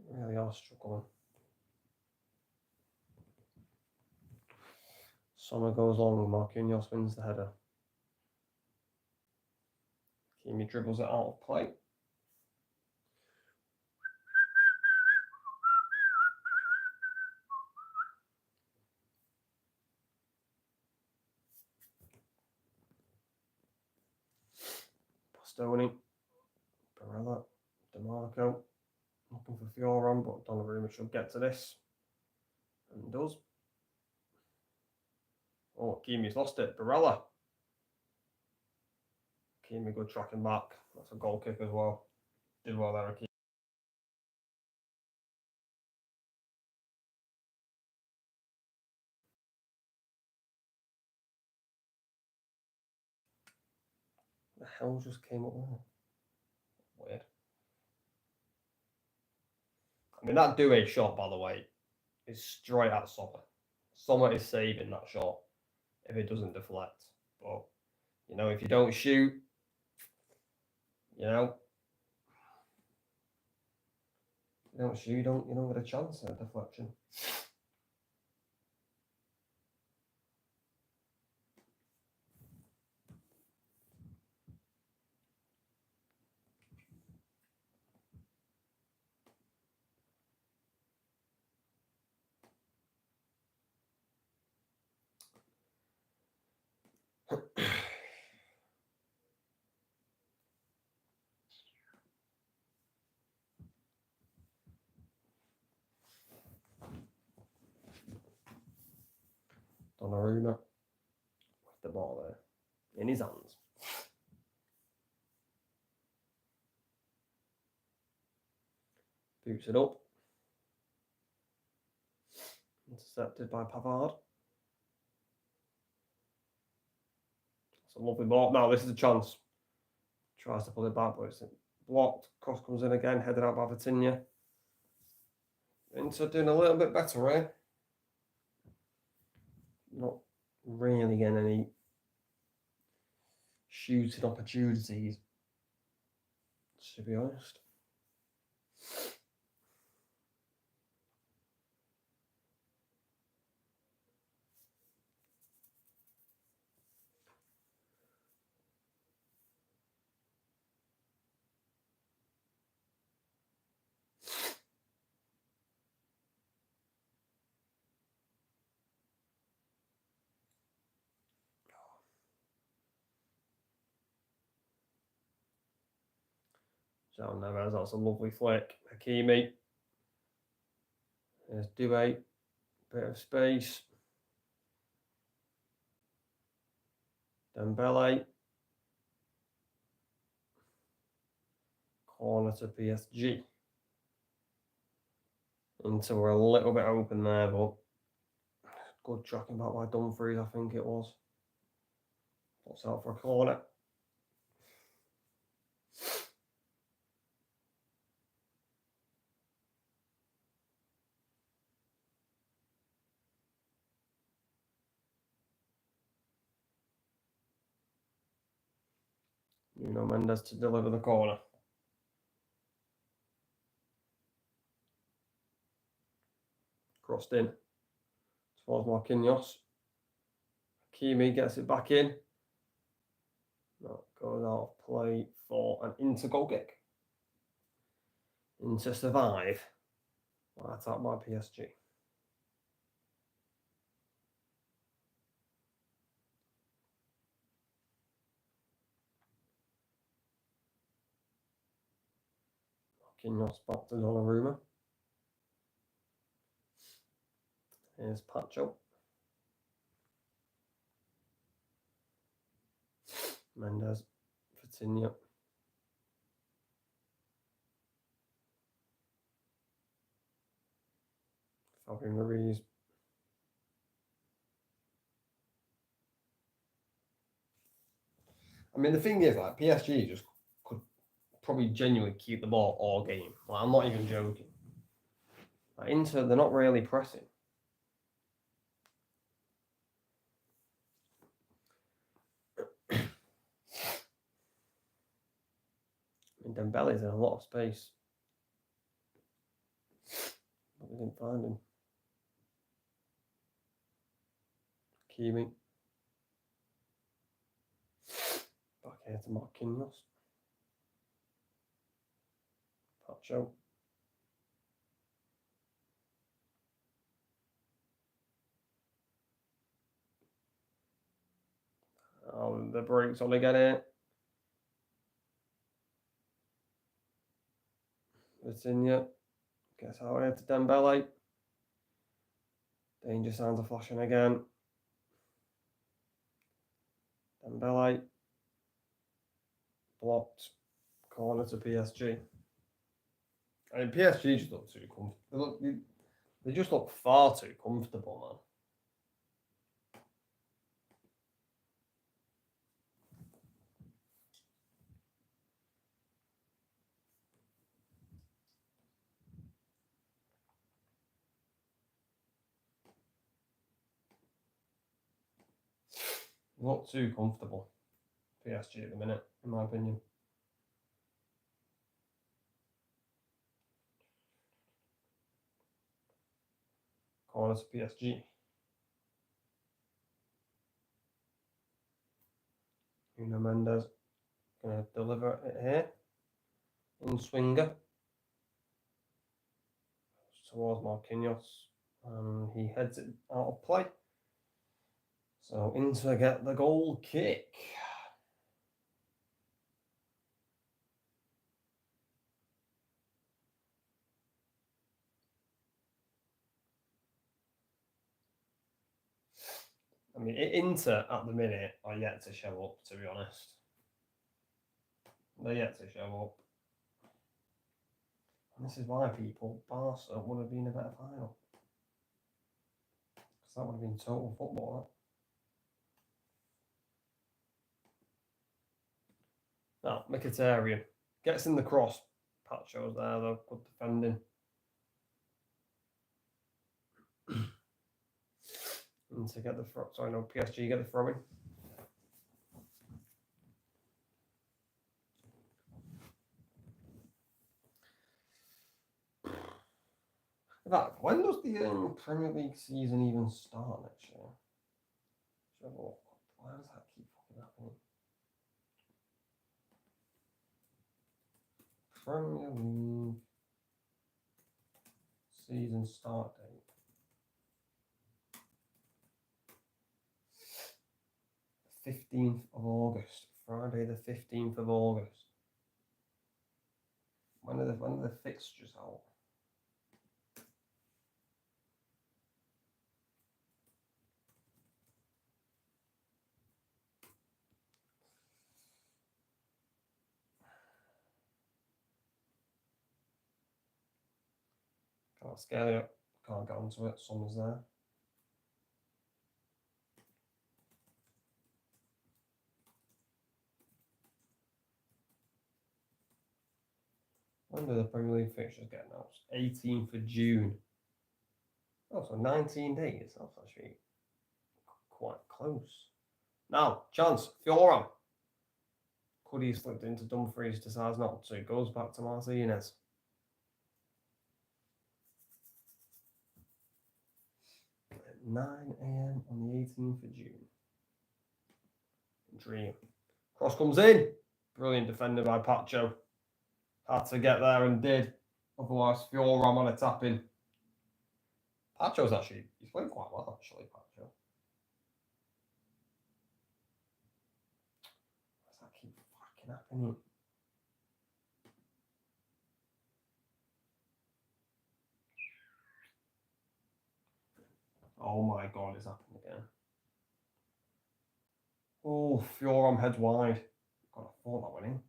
They really are struggling. Sommer goes long, Marquinhos wins the header. Kimi dribbles it out of play. Bastoni, Barella, DeMarco, looking for Fioran, but Donnarumma should get to this. And does. Oh, Kimi's lost it. Barella. Kimi good tracking back. That's a goal kick as well. Did well there, Kimi. The hell just came up there? Weird. I mean, that Doué shot, by the way, is straight at Sommer. Sommer is saving that shot if it doesn't deflect. But, you know, if you don't shoot, you know, you don't shoot, you don't get a chance at a deflection. Donnarumma with the ball there in his hands. Scoots it up. Intercepted by Pavard. It's a lovely ball. Now this is a chance. Tries to pull it back, but it's blocked. Cross comes in again, headed out by Vitinha. Inter doing a little bit better, eh? Not really getting any shooting opportunities, to be honest. João Neves, that's a lovely flick. Hakimi. There's Doué. Bit of space. Dembele. Corner to PSG. Inter were a little bit open there, but good tracking back by Dumfries, I think it was. Puts out for a corner. Nuno Mendes to deliver the corner. Crossed in towards Marquinhos. Hakimi gets it back in. That goes out of play for an Inter goal kick. Inter survive. Attack by PSG. Marquinhos back to Donnarumma. Here's Pacho. Mendes, Vitinha. Fabian Ruiz. I mean, the thing is, like, PSG just could probably genuinely keep the ball all game. Like, I'm not even joking. Like, Inter, they're not really pressing. I mean, Dembele's in a lot of space. But we didn't find him. Hakimi. Back here to Marquinhos. Pacho. Oh, the brakes on again here. Vitinha gets out here to Dembele. Danger signs are flashing again. Dembele. Blocked. Corner to PSG. I mean, PSG just look too comfortable. They just look far too comfortable, man. Not too comfortable, PSG at the minute, in my opinion. Corner to PSG. Nuno Mendes going to deliver it here. In swinger. Towards Marquinhos. And he heads it out of play. So Inter get the goal kick. I mean, Inter at the minute are yet to show up, to be honest. They're yet to show up. And this is why people, Barca would have been a better final. Because that would have been total football. Now, Mkhitaryan gets in the cross. Pacho's there though, good defending. And to get the throw, sorry, no, PSG get the throw in. In fact, when does the Premier League season even start next year? Why does that keep fucking happening? Premier League season start date. August, Friday the 15th of August. When are the fixtures out? Can't scale it. Can't get onto it. Summer's there. When do the Premier League fixtures get announced? 18th of June. Oh, so 19 days. That's actually quite close. Now, chance. Fioran. Could he slipped into Dumfries? Decides not to. Goes back to Martinez. 9 a.m. on the 18th of June. Dream. Cross comes in. Brilliant defender by Pacho. Had to get there and did. Otherwise, Fioran on a tap in. Pacho's actually, he's playing quite well, actually, Pacho. Why does that keep fucking happening? Oh my god, it's happened again. Oh, Fioran heads wide. God, I thought that went in.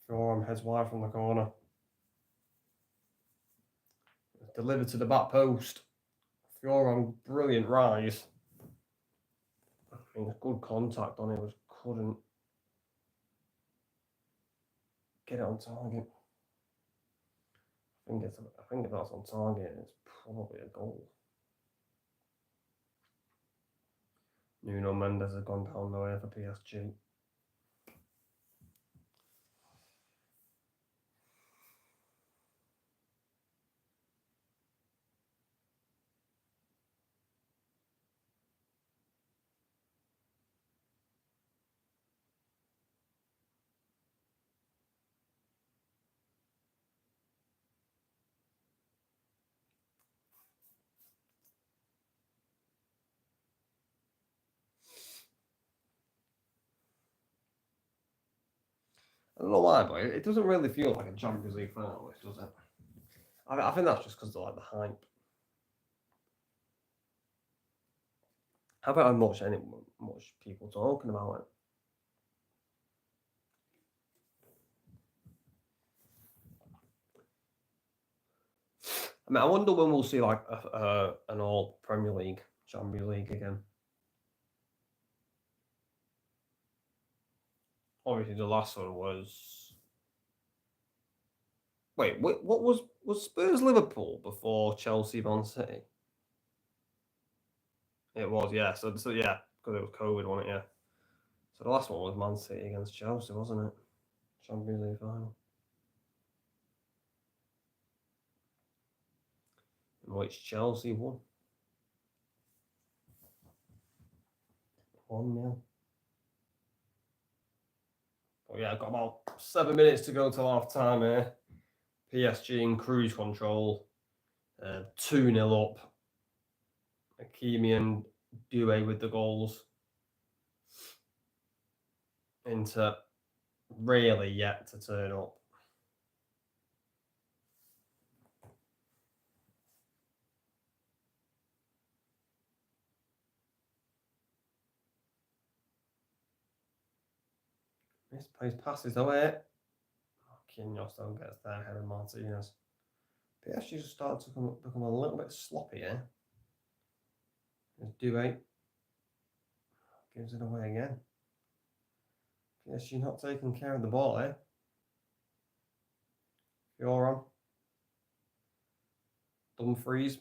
Fioran heads wide from the corner. Delivered to the back post. Fioran, brilliant rise. I mean, good contact on it, was couldn't get it on target. I think if that's on target, it's probably a goal. Nuno Mendes has gone down the way for PSG. I don't know why, but it doesn't really feel like a Champions League final, does it? I think that's just because of like the hype. How about how much people talking about it? I mean, I wonder when we'll see like an all Premier League, Champions League again. Obviously, the last one was. Wait, what was Spurs Liverpool before Chelsea Man City? It was, yeah. So yeah, because it was COVID, wasn't it? Yeah. So the last one was Man City against Chelsea, wasn't it? Champions League final. In which Chelsea won. 1-0. But yeah, I've got about 7 minutes to go till half time here. PSG in cruise control. 2-0 up. Hakimi and Doué with the goals. Inter really yet to turn up. Misplaced passes away. Marquinhos though gets there ahead of Martinez. PSG just started to become a little bit sloppy here. There's Doué. Gives it away again. PSG not taking care of the ball here. Fioran. Dumfries.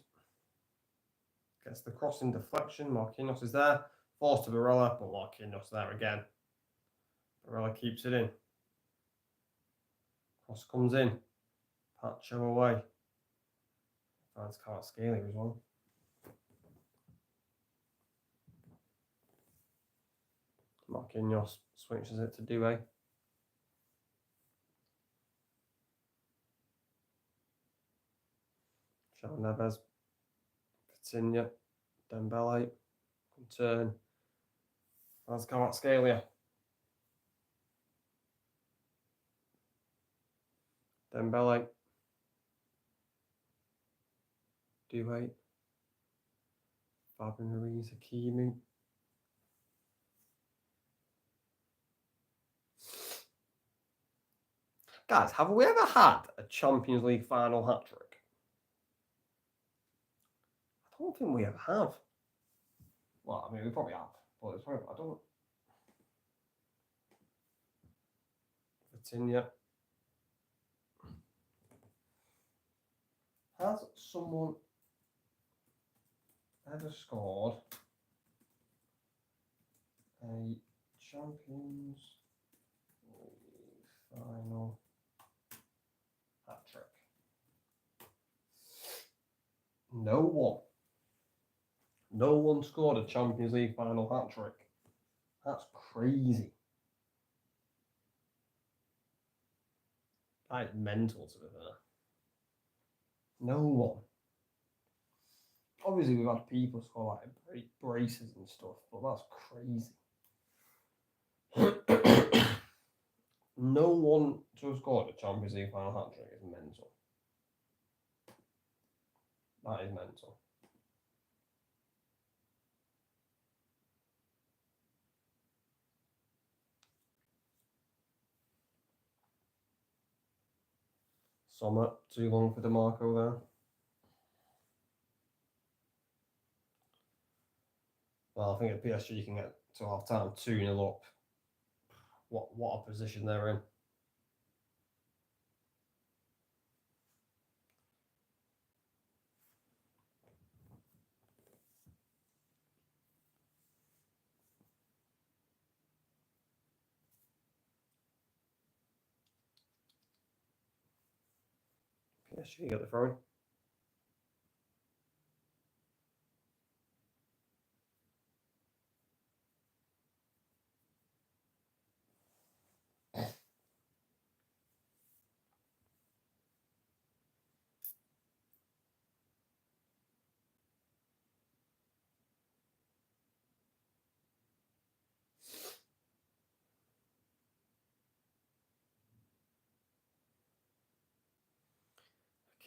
Gets the crossing deflection. Marquinhos is there. Forced to Barella, but Marquinhos there again. Barella keeps it in. Cross comes in. Pacho away. Finds Kvaratskhelia as well. Marquinhos switches it to Doué. Shawn Neves. Coutinho. Dembele. Can turn. Finds Kvaratskhelia. Dembele. Doué. Fabian Ruiz, Hakimi. Guys, have we ever had a Champions League final hat-trick? I don't think we ever have. Well, I mean, we probably have, but it's probably, I don't. Coutinho. Has someone ever scored a Champions League final hat-trick? No one. No one scored a Champions League final hat-trick. That's crazy. That is mental, to be fair. No one. Obviously, we've had people score like braces and stuff, but that's crazy. No one to have scored a Champions League final hat-trick is mental. That is mental. Sommer, too long for DeMarco there. Well, I think at PSG can get to half time 2-0 up. What a position they're in. PSG get the throw in.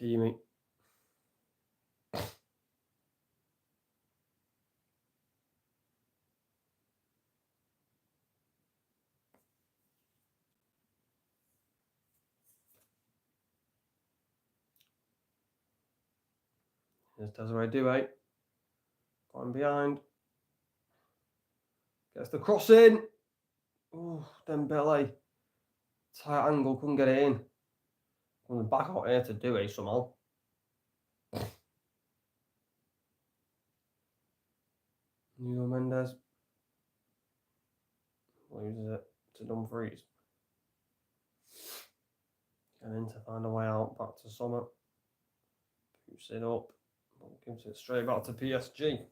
Hakimi. Here's Desiree Doué. Going behind. Gets the cross in. Oh, Dembele. Tight angle, couldn't get it in. Comes back out here to Doué somehow. Nuno Mendes. Loses it to Dumfries. Getting to find a way out back to Sommer. Boots it up. Gives it straight back to PSG.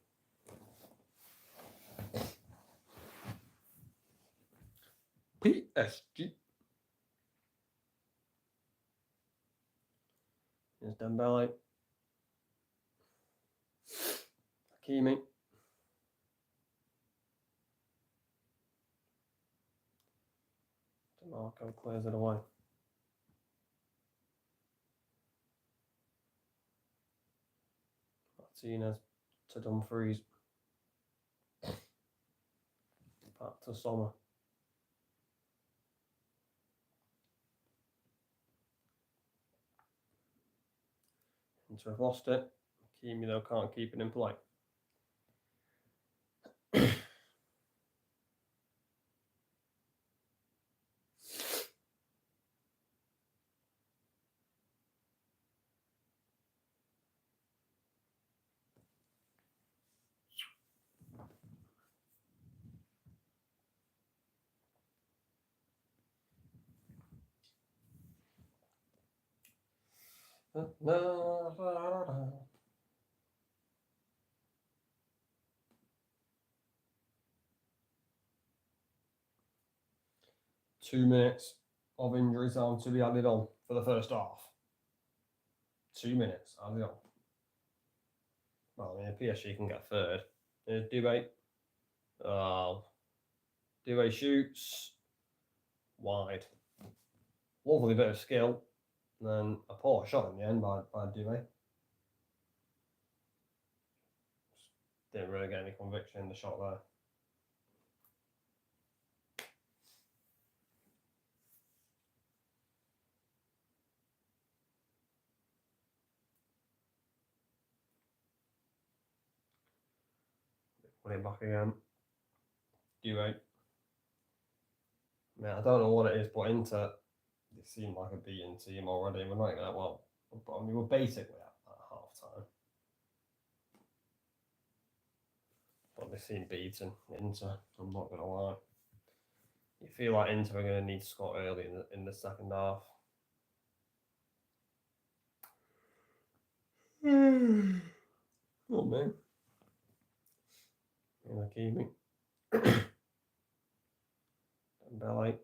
PSG. Here's Dembele. Hakimi. DeMarco clears it away. Martinez to Dumfries. Back to Sommer. Inter have lost it. Kimi, though, can't keep it in play. No. 2 minutes of injury time to be added on for the first half. 2 minutes added on. Well, I mean, PSG can get third. There's Dubé. Dubé shoots wide. Lovely bit of skill. And then a poor shot in the end by Dubé. Didn't really get any conviction in the shot there. Put it back again. Dubé. I mean, I don't know what it is, but Inter, they seem like a beaten team already. We're not even that well. I mean, we're basically at half time. But they seem beaten, Inter. I'm not going to lie. You feel like Inter are going to need to score early in the second half. Oh, man. Kimi. Dembele.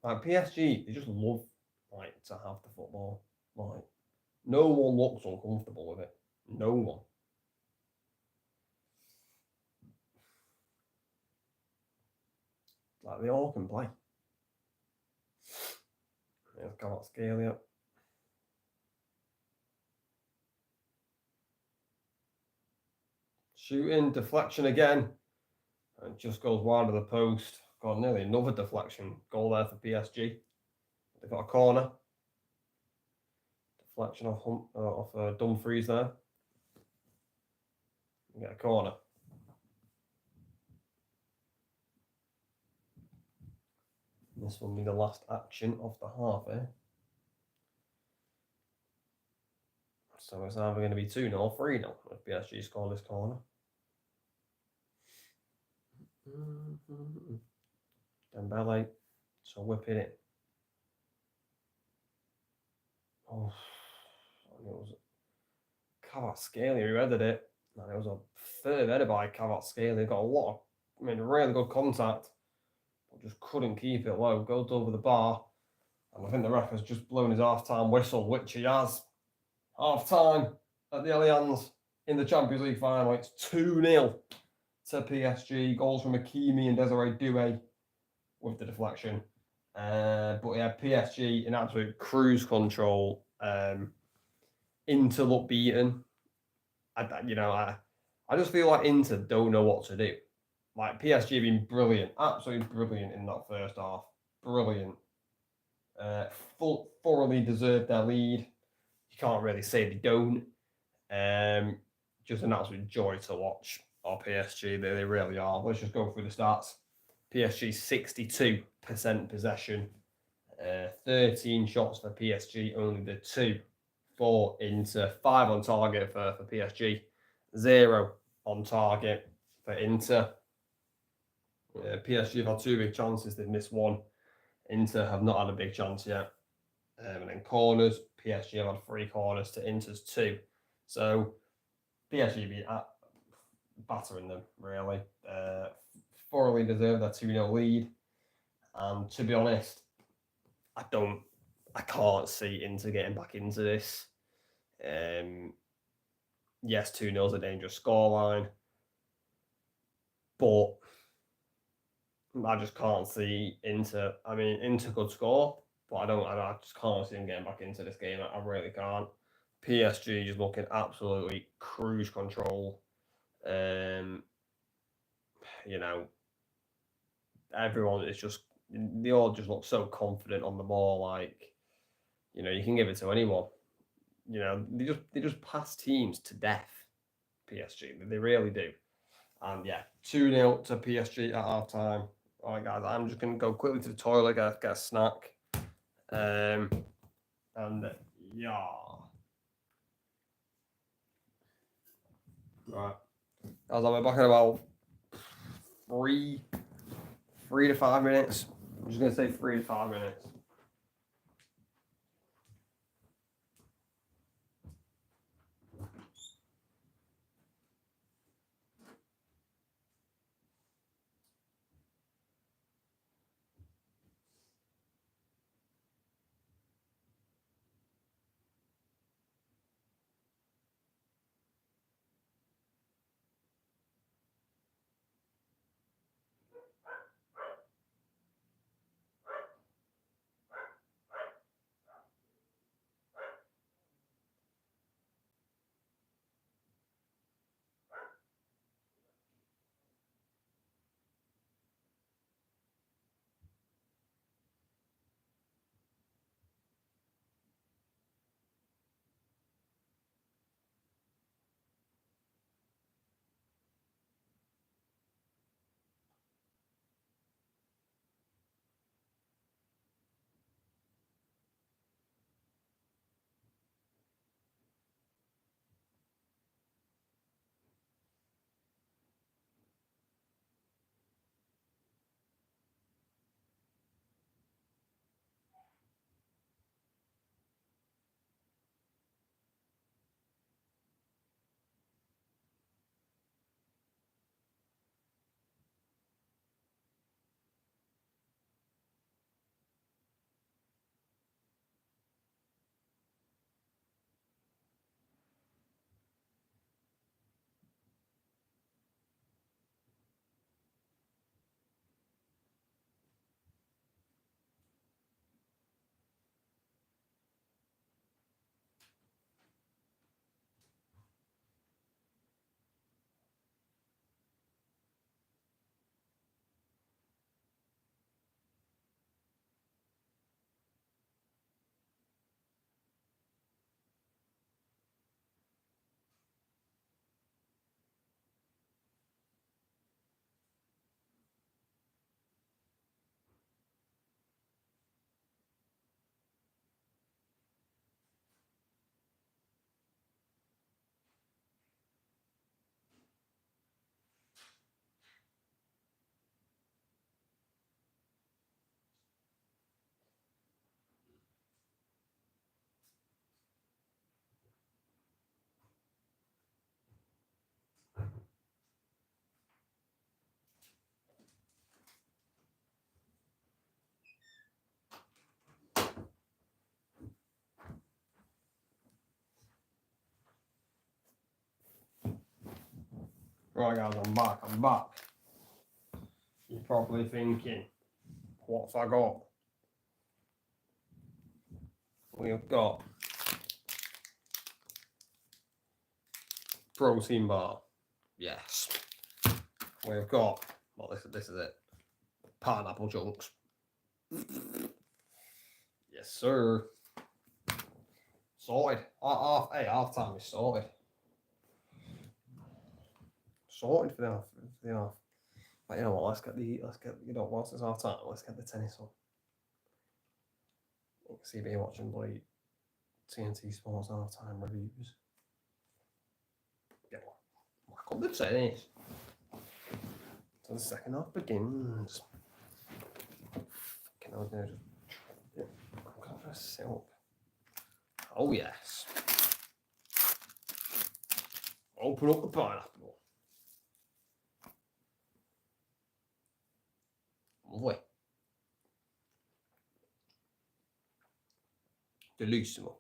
Like PSG, they just love to have the football. Like, no one looks uncomfortable with it. No one. Like, they all can play. There's Kvaratskhelia. Shooting, deflection again. And just goes wide of the post. Got nearly another deflection. Goal there for PSG. They've got a corner. Deflection off Dumfries there. You get a corner. This will be the last action of the half, eh? So it's either going to be 2-0 or 3-0 if PSG score this corner. Dembele, so whipping it. Oh, it was Kvaratskhelia who headed it. And it was a third header by Kvaratskhelia. Got a lot of, really good contact. But just couldn't keep it low. Goes over the bar. And I think the ref has just blown his half-time whistle, which he has. Half-time at the Allianz in the Champions League final. It's 2-0 to PSG. Goals from Hakimi and Desiree Doué with the deflection. But yeah, PSG in absolute cruise control. Inter look beaten. I just feel like Inter don't know what to do. Like PSG have been brilliant, absolutely brilliant in that first half. Brilliant. Thoroughly deserved their lead. You can't really say they don't. Just an absolute joy to watch our PSG. They really are. Let's just go through the stats. PSG 62% possession, 13 shots for PSG, only the 2 for Inter, 5 on target for PSG, 0 on target for Inter. PSG have had 2 big chances, they've missed 1. Inter have not had a big chance yet. And then corners, PSG have had 3 corners to Inter's 2. So PSG be battering them, really. Thoroughly deserve their 2-0 lead. And to be honest, I can't see Inter getting back into this. Yes, 2-0 is a dangerous scoreline. But I just can't see Inter. I mean, Inter could score, but I just can't see them getting back into this game. I really can't. PSG just looking absolutely cruise control. Everyone is just they all just look so confident on the ball. Like, you know, you can give it to anyone. You know, they just pass teams to death. PSG, they really do. And yeah, 2-0 to PSG at half time. All right, guys, I'm just gonna go quickly to the toilet, get a snack. And yeah. Right. As I'll be back in about 3 to 5 minutes. I'm just gonna say 3 to 5 minutes. Right, guys, I'm back. You're probably thinking, what's I got? We've got protein bar. Yes. We've got, well, this is it. Pineapple chunks. Yes, sir. Sorted. Half time is sorted. Sorted for the half. But you know what? Let's get whilst it's half time, let's get the tennis on. You can see me watching bloody TNT Sports half time reviews. Get on. Whack up the tennis. So the second half begins. Fucking hell, I'm gonna sit up. Oh yes. Open up the pineapple. Lovely. Delissimo.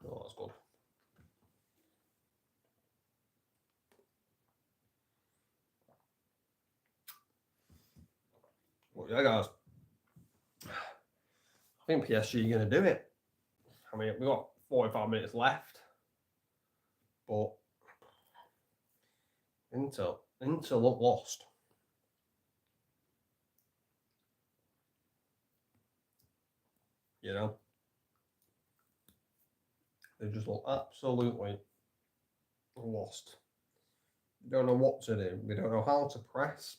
Oh, that's good. Well, yeah, guys. I think PSG are going to do it. I mean, we've got 45 minutes left. But Inter look lost. You know, they just look absolutely lost. They don't know what to do. They don't know how to press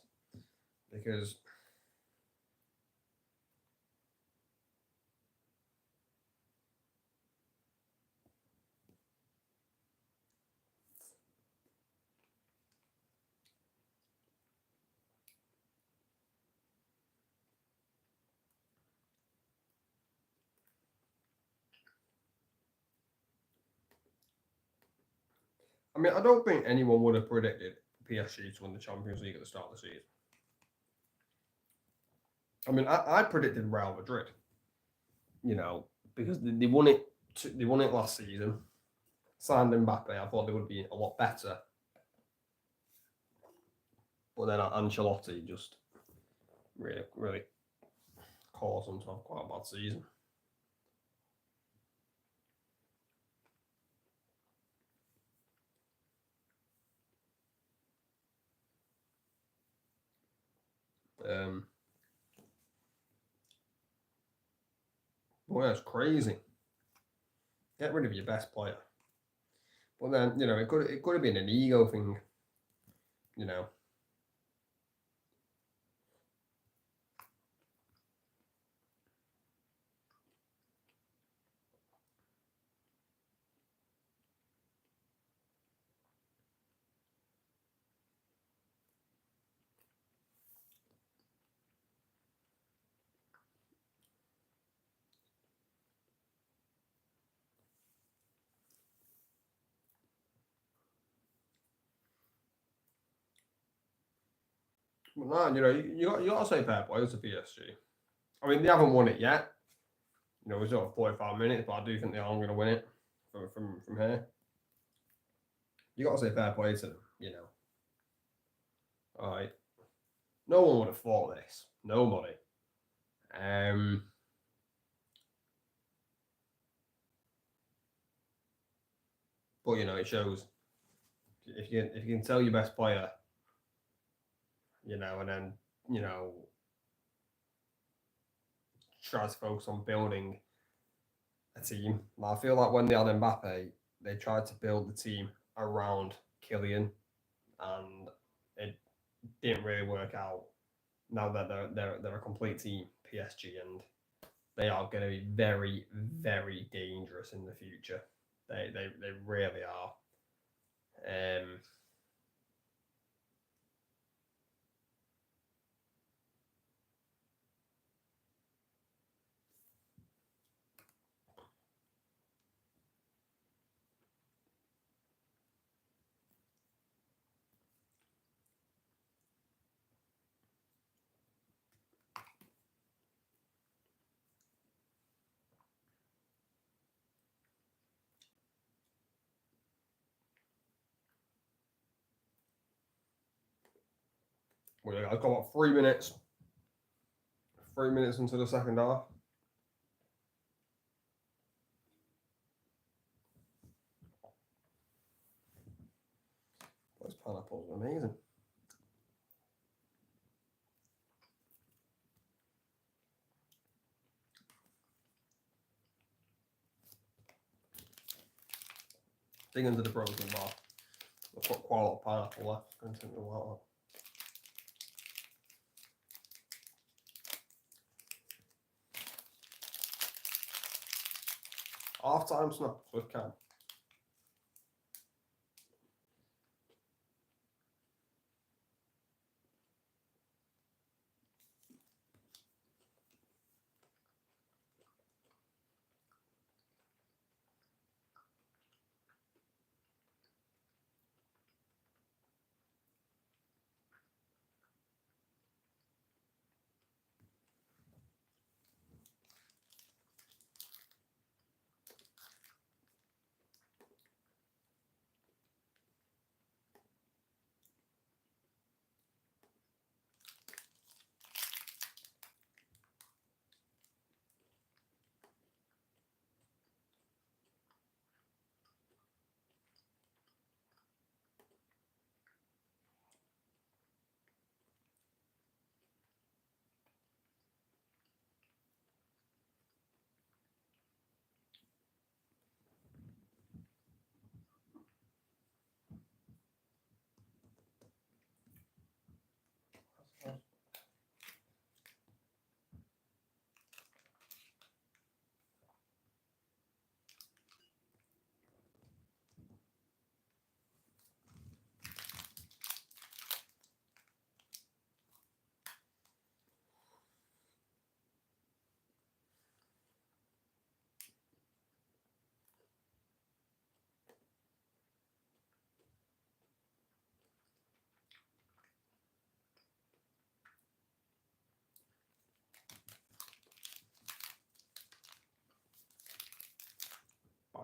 because I mean, I don't think anyone would have predicted PSG to win the Champions League at the start of the season. I mean, I predicted Real Madrid. You know, because they won it. They won it last season. Signed Mbappe. I thought they would be a lot better, but then Ancelotti just really caused them to have quite a bad season. Well, it's crazy. Get rid of your best player. But then, you know, it could have been an ego thing. You know. But no, you know, you got to say fair play to PSG. I mean, they haven't won it yet. You know, we've got 45 minutes, but I do think they are going to win it from here. You got to say fair play to them. You know. All right. No one would have thought this. Nobody. But you know, it shows if you can tell your best player, you know, and then you know try to focus on building a team. I feel like when they had Mbappe, they tried to build the team around Kylian, and it didn't really work out. Now that they're a complete team, PSG, and they are going to be very very dangerous in the future. They really are. I've got about 3 minutes. 3 minutes into the second half. Those pineapples are amazing. Dig into the protein bar. I've got quite a lot of pineapple left. I'm going to take them out. Half time snacks with Cam.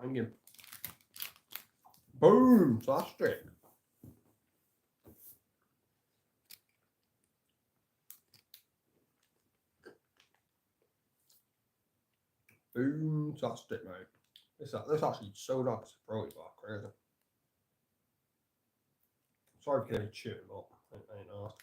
Banging. Boom! Fantastic. Boom! Fantastic, mate. This actually so dark it's probably about crazy. Sorry for getting chewing, but I ain't asked.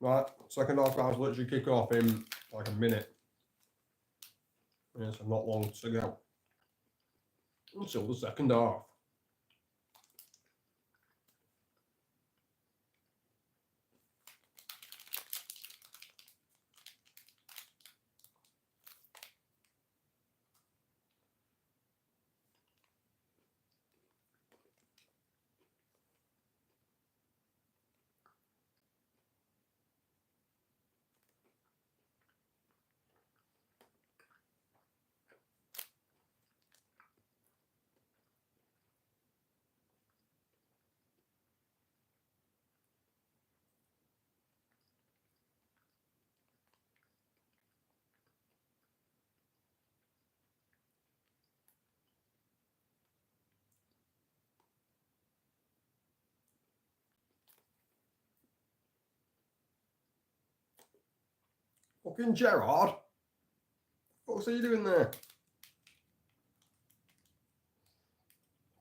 Right, second half guys literally kick off in like a minute. Yes, not long to go until the second half. Fucking Gerard. What's he doing there?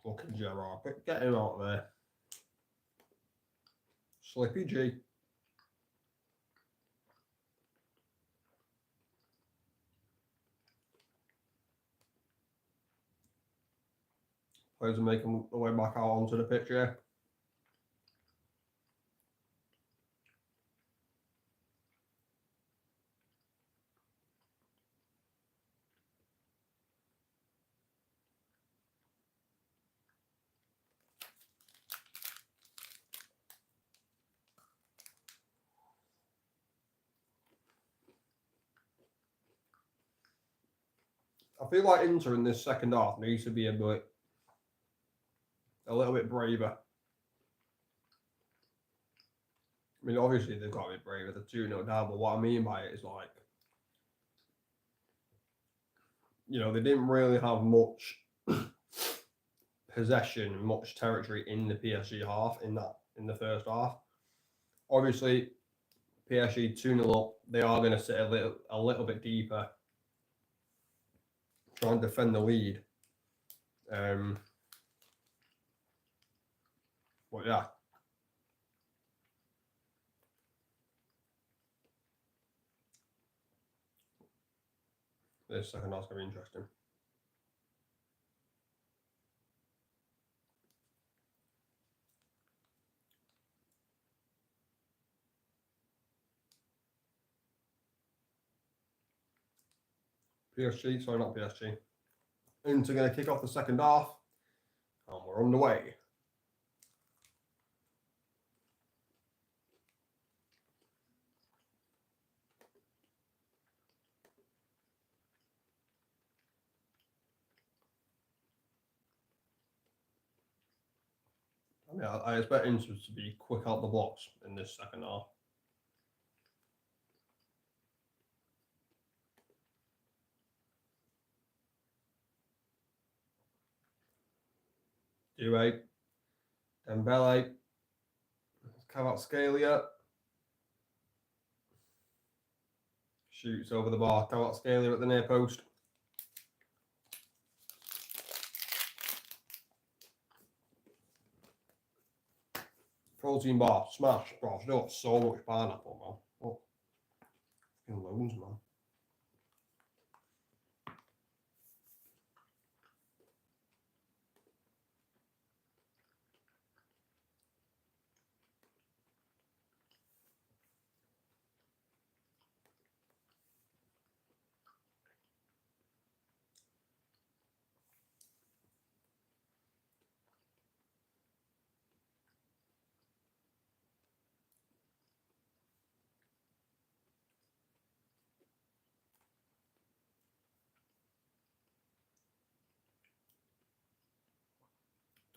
Fucking Gerard. Get him out of there. Slippy G. Players are making their way back out onto the pitch here. I feel like Inter in this second half needs to be a little bit braver. I mean, obviously they've got to be braver. They're 2-0 down, but what I mean by it is like, you know, they didn't really have much possession, much territory in the PSG half in the first half. Obviously, PSG 2-0 up. They are going to sit a little bit deeper, try and defend the lead. But yeah. This second half's going to be interesting. PSG, sorry, not PSG. Inter going to kick off the second half, and we're underway. I mean, I expect Inter to be quick out the blocks in this second half. Due, Dembele, Kvaratskhelia, shoots over the bar. Kvaratskhelia at the near post. Protein bar, smash, bro. I've still got so much pineapple, man. Oh, fucking loads, man.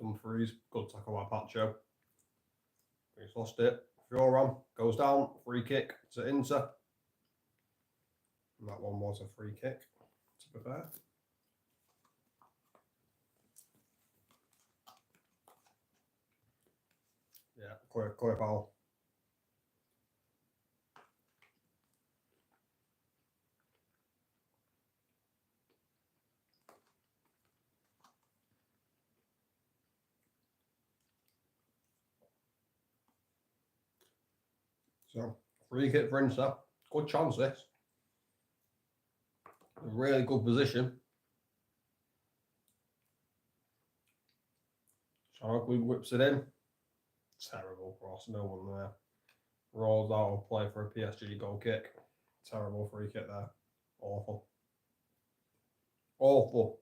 Dumfries, good tackle by Pacho. He's lost it. Fioran goes down, free kick to Inter. And that one was a free kick, to be fair. Yeah, clear foul. So, free kick for Inter. Good chance, this. A really good position. Charlie whips it in. Terrible cross, no one there. Rolls out of play for a PSG goal kick. Terrible free kick there. Awful. Awful.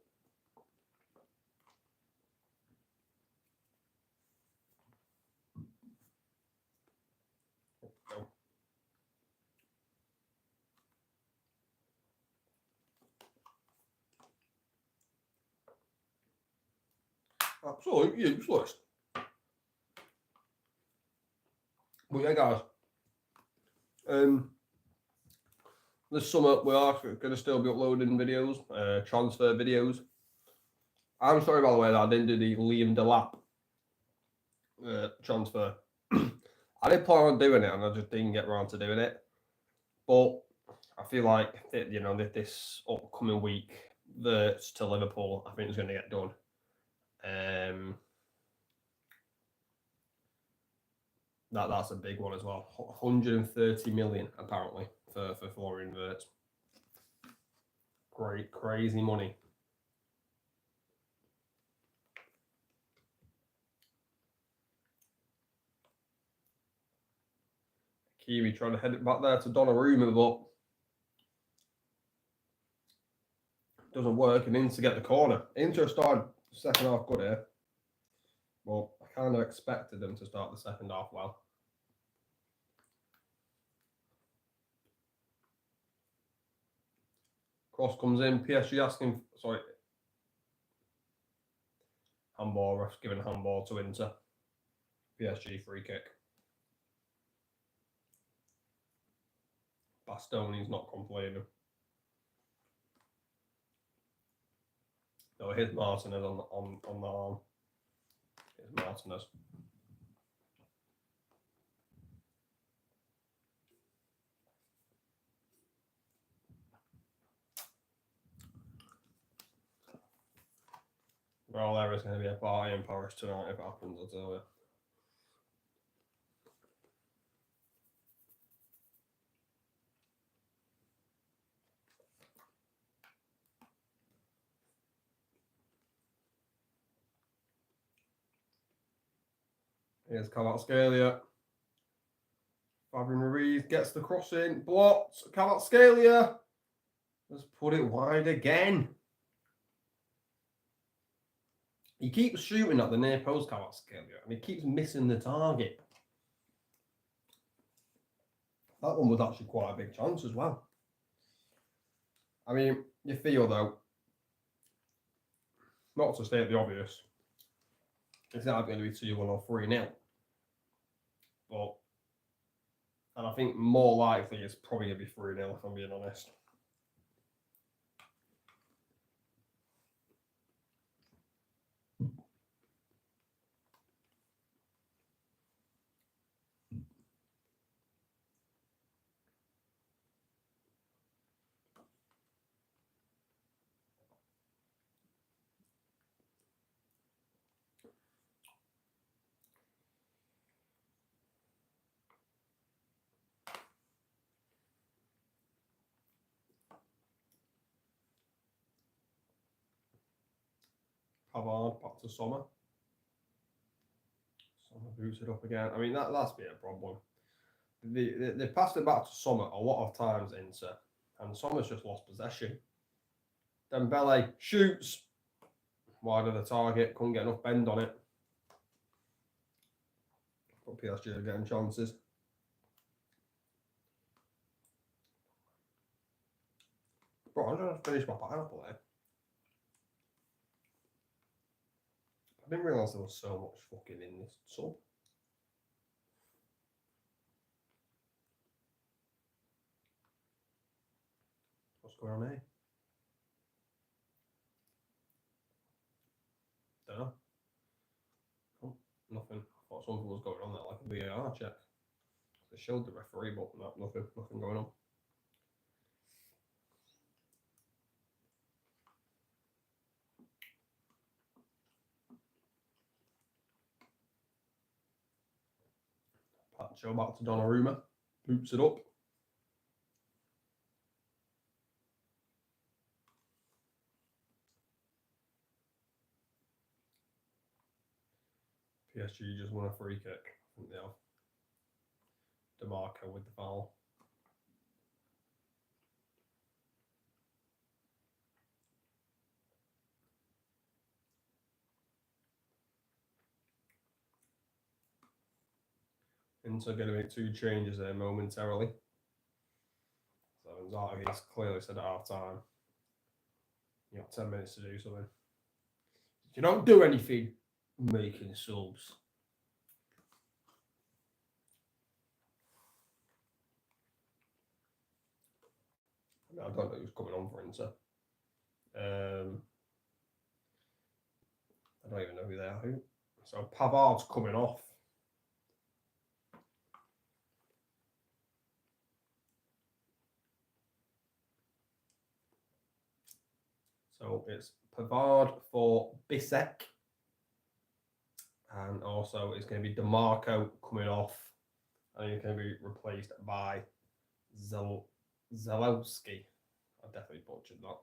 Absolutely useless. But yeah, guys. This summer we are going to still be uploading videos, transfer videos. I'm sorry, by the way, that I didn't do the Liam Delap transfer. I did plan on doing it, and I just didn't get around to doing it. But I feel like this upcoming week, to Liverpool, I think is going to get done. That's a big one as well. 130 million apparently for Florian Wirtz. Great, crazy money. Kiwi trying to head it back there to Donnarumma, but doesn't work, and Inter get the corner. Inter started the second half good here. Well, I kind of expected them to start the second half well. Cross comes in, PSG asking, sorry, handball, ref's giving handball to Inter. PSG free kick. Bastoni's not complaining. No, here's Martinez on the arm. Here's Martinez. Well, there is going to be a party in Paris tonight if it happens, I tell you. Here's Kvaratskhelia. Fabian Ruiz gets the cross in, blocked. Kvaratskhelia. Let's put it wide again. He keeps shooting at the near post, Kvaratskhelia, and he keeps missing the target. That one was actually quite a big chance as well. I mean, you feel though, not to state the obvious, it's either going to be 2-1 or 3-0. But, and I think more likely it's probably going to be 3-0 if I'm being honest. Pavard back to Sommer. Sommer boots it up again. I mean, that's been a problem. They passed it back to Sommer a lot of times, Inter, and Sommer's just lost possession. Dembele shoots wide of the target, couldn't get enough bend on it. But PSG are getting chances. Bro, I'm trying to finish my pineapple there. I didn't realise there was so much fucking in this sub. What's going on here? Don't know. Oh, nothing. I thought something was going on there, like a VAR check. They showed the referee, but nothing going on. Pacho back to Donnarumma. Boots it up. PSG just won a free kick. I think they have. DeMarco with the foul. Inter going to make 2 changes there momentarily. So Inzaghi's clearly said at half time, you got 10 minutes to do something. You don't do anything, making subs. I don't know who's coming on for Inter. I don't even know who they are. Who? So Pavard's coming off. So it's Pavard for Bissek. And also it's going to be DeMarco coming off. And he's going to be replaced by Zelowski. I definitely butchered that.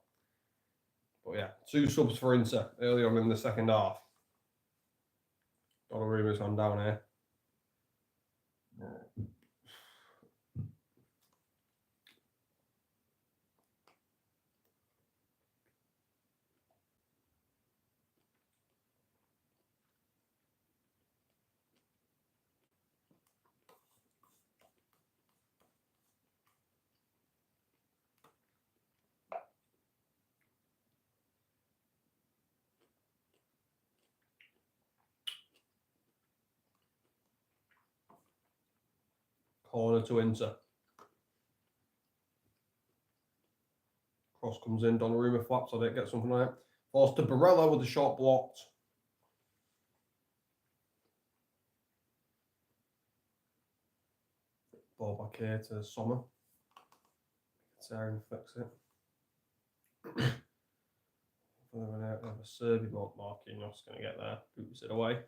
But yeah, 2 subs for Inter early on in the second half. Donnarumma's gone down here. Corner to Inter. Cross comes in, Donnarumma flaps on it, gets something like it. Forced to Barella with the shot blocked. Ball back here to Sommer. Sarah fix it. Have a Serbi ball marking, you're just going to get there. Boots it away.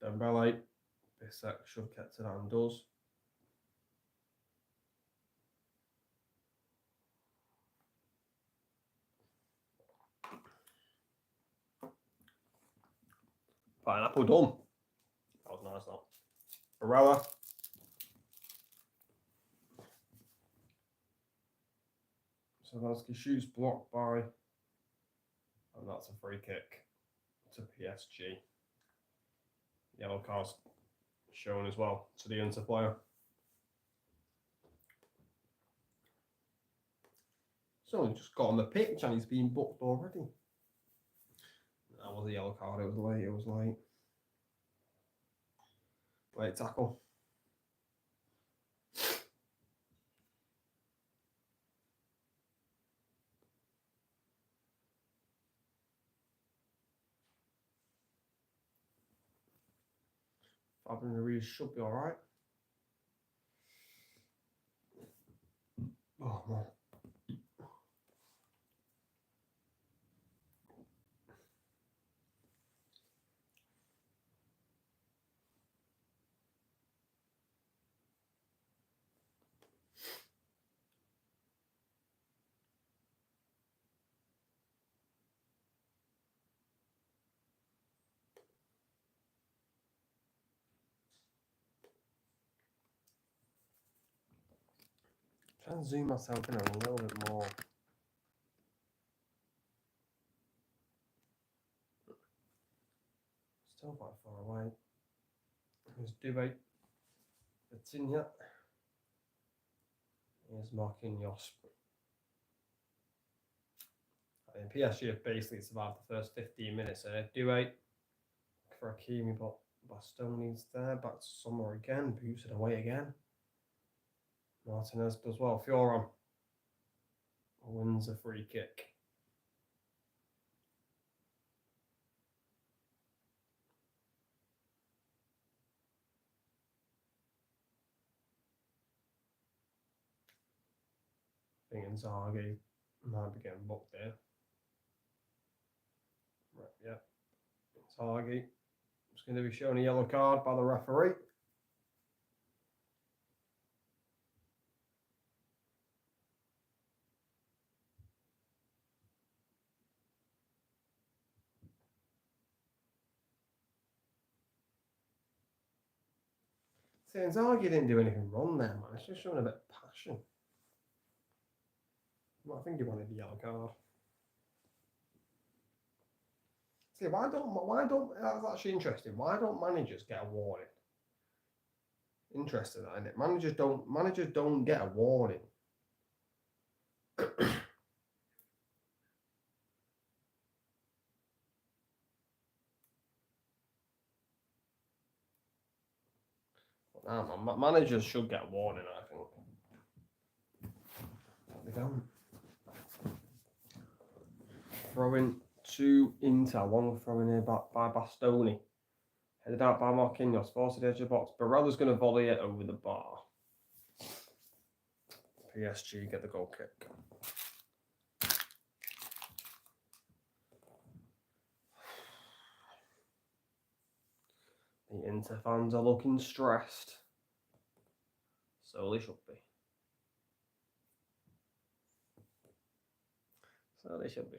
Dembele. Bissek should get to that and does. Pineapple done. That was nice, that. Barella. Zelensky shoots blocked by, and that's a free kick to PSG. Yellow card's shown as well to the Inter player. Someone just got on the pitch and he's been booked already. That was a yellow card, it was late. Late tackle. Fabian Ruiz should be alright. Oh man. Try and zoom myself in a little bit more. Still quite far away. There's Dubé. It's in here. Here's Marquinhos. I mean, PSG have basically survived the first 15 minutes. Doué for Hakimi, but Bastoni's there. Back to Sommer again. Boosted away again. Martinez does well. Fioran wins a free kick. I think Inzaghi might be getting booked there. Right, yeah. Inzaghi is going to be shown a yellow card by the referee. See, Inzaghi didn't do anything wrong there, man. It's just showing a bit of passion. Well, I think he wanted a yellow card. See, why don't that's actually interesting. Why don't managers get a warning? Interesting, isn't it? Managers don't get a warning. Nah, managers should get a warning, I think. But they don't. Throwing to Inter, one throwing here back by Bastoni. Headed out by Marquinhos, forced to the edge of the box. Barella's going to volley it over the bar. PSG get the goal kick. The Inter fans are looking stressed. So they should be. So they should be.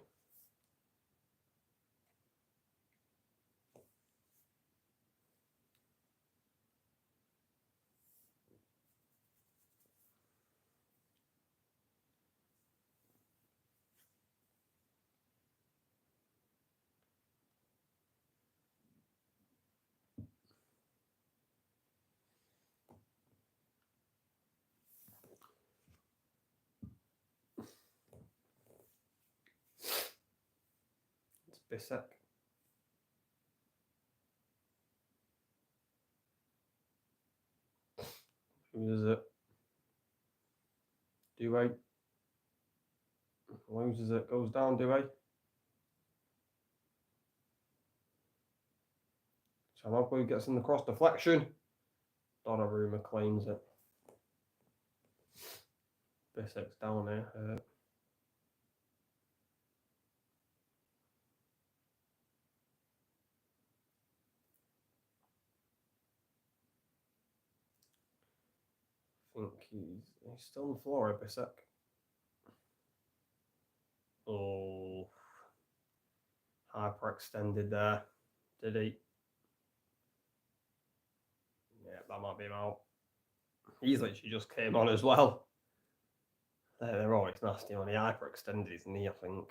It's Bissek. Who is it? Doué. Loses it, goes down, Doué. Çalhanoğlu gets in the cross deflection. Donnarumma claims it. Bissek's down there, hurt. I think he's still on the floor, Bissek. Oh, hyperextended there. Did he? Yeah, that might be him out. He's literally just came on as well. They're always nasty when he hyperextended his knee, I think.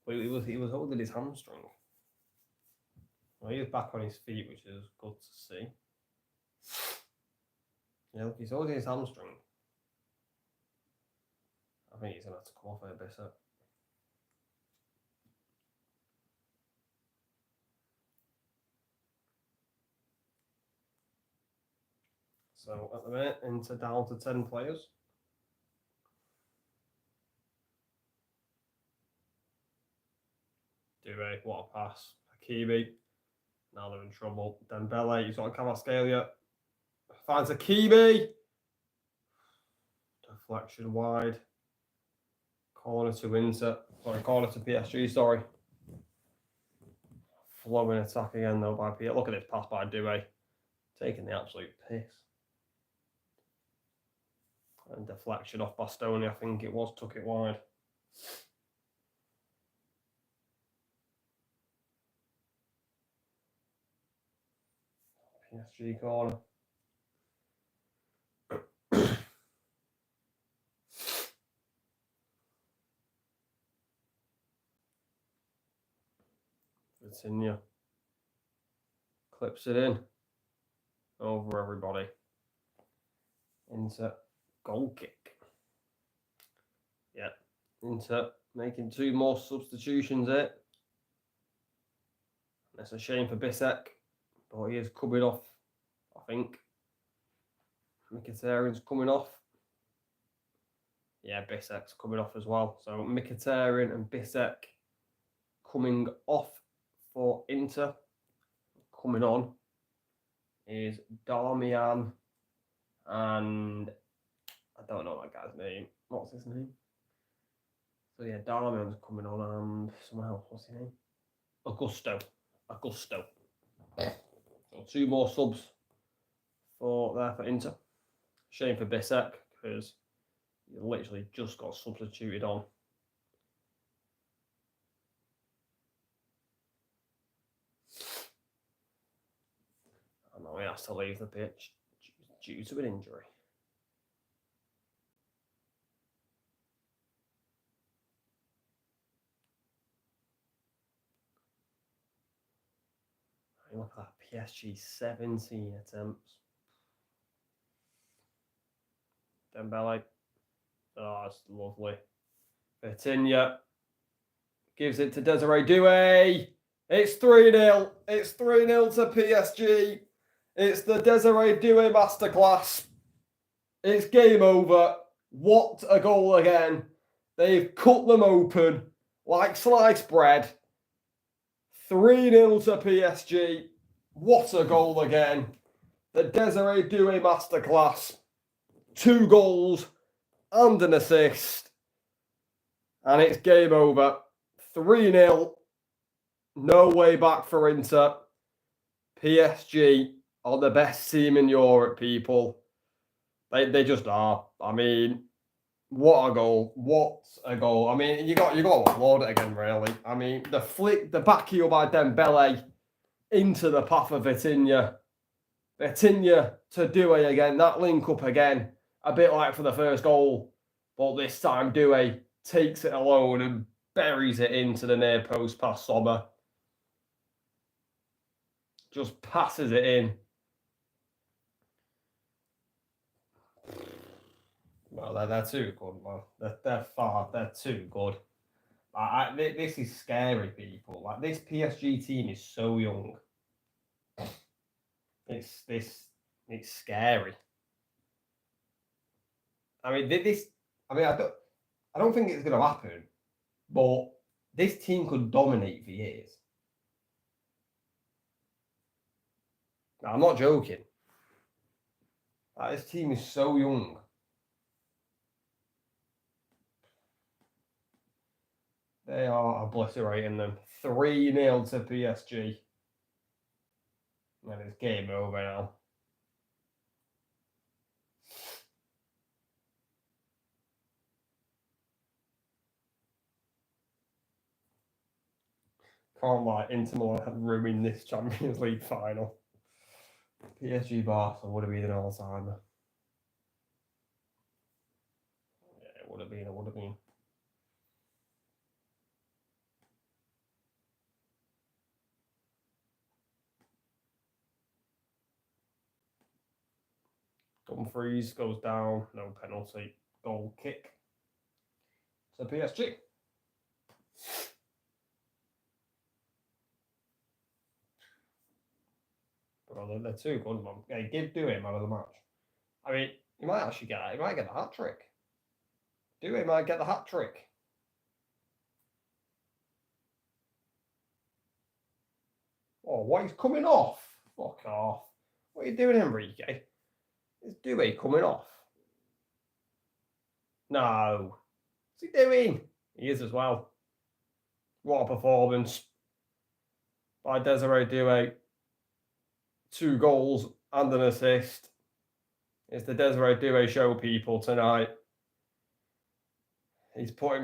But he was holding his hamstring. Well, he was back on his feet, which is good to see. Yeah, look, he's holding his hamstring. I think he's going to have to come off a bit. So at the minute, Inter down to 10 players. Doué, what a pass. Hakimi. Now they're in trouble. Dembele, he's got Cavascalia. Finds Hakimi. Deflection wide. Corner to Inter. Sorry, corner to PSG, sorry. Flowing attack again though by PSG. Look at this pass by Doué. Taking the absolute piss. And deflection off Bastoni, I think it was, took it wide. PSG corner. Vitinha clips it in over everybody. Inter goal kick. Yeah, Inter making 2 more substitutions here. That's a shame for Bissek, but he is coming off, I think. Mkhitaryan's coming off. Yeah, Bissek's coming off as well. So Mkhitaryan and Bissek coming off for Inter. Coming on is Darmian and I don't know that guy's name. What's his name? So yeah, Darmian's coming on and someone else. What's his name? Augusto. So 2 more subs for Inter. Shame for Bissek because he literally just got substituted on. And now he has to leave the pitch due to an injury. Look at that, PSG 17 attempts. Dembele. Oh, that's lovely. Vitinha gives it to Desiree Doué. It's 3-0. It's 3-0 to PSG. It's the Desiree Doué masterclass. It's game over. What a goal again. They've cut them open like sliced bread. 3-0 to PSG. What a goal again. The Desiree Doué masterclass. 2 goals and an assist. And it's game over. 3-0. No way back for Inter. PSG are the best team in Europe, people. They just are. I mean, what a goal. What a goal. I mean, you got to applaud it again, really. I mean, the flick, the back heel by Dembele into the path of Vitinha. Vitinha to Doué again. That link up again. A bit like for the first goal. But this time Doué takes it alone and buries it into the near post past Sommer. Just passes it in. Well, they're too good, man. They're too good. This is scary, people. Like, this PSG team is so young. It's scary. I mean, I don't think it's going to happen, but this team could dominate for years. Now, I'm not joking. This team is so young. They are obliterating them. 3-0 to PSG. And it's game over now. Can't lie, Inter Milan had ruined this Champions League final. PSG Barca would have been an all-timer. Yeah, it would have been. Dumfries goes down, no penalty, goal kick. So PSG. Well, they're too good, man. Yeah, give Doué man of the match. I mean, he might get the hat trick. Doué might get the hat trick. Oh, what, he's coming off? Fuck off. What are you doing, Enrique? Is Doué coming off? No. What's he doing? He is as well. What a performance by Desiree Doué. 2 goals and an assist. It's the Desiree Doué show, people, tonight. He's put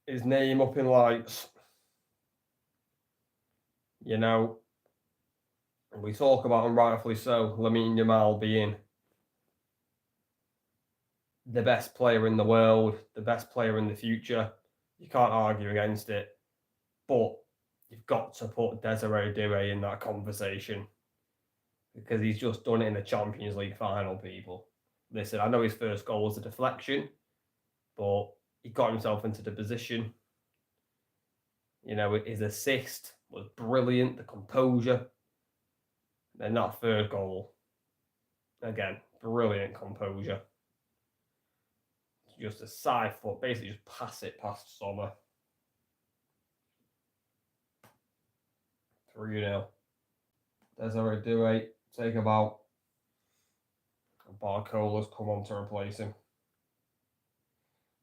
his name up in lights. You know, we talk about, and rightfully so, Lamine Yamal being the best player in the world, the best player in the future. You can't argue against it. But you've got to put Desiree Doué in that conversation because he's just done it in the Champions League final, people. listen, I know his first goal was a deflection, but he got himself into the position. You know, his assist was brilliant, the composure. Then that third goal, again, brilliant composure. Just a side foot, basically just pass it past Sommer. 3-0. Desiree Douay, take about. Barcola's come on to replace him.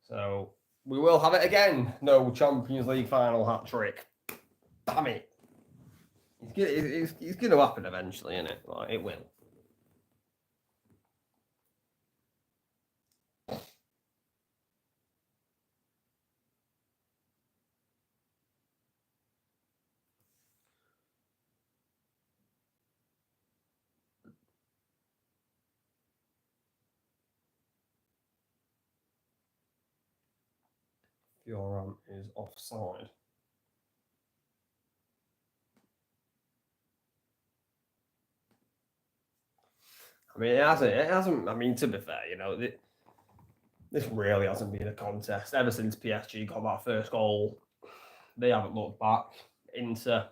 So we will have it again. No Champions League final hat trick. Damn it. It's going to happen eventually, isn't it? Like, it will. Fioran is offside. I mean, it hasn't. I mean, to be fair, you know, this really hasn't been a contest ever since PSG got that first goal. They haven't looked back. Inter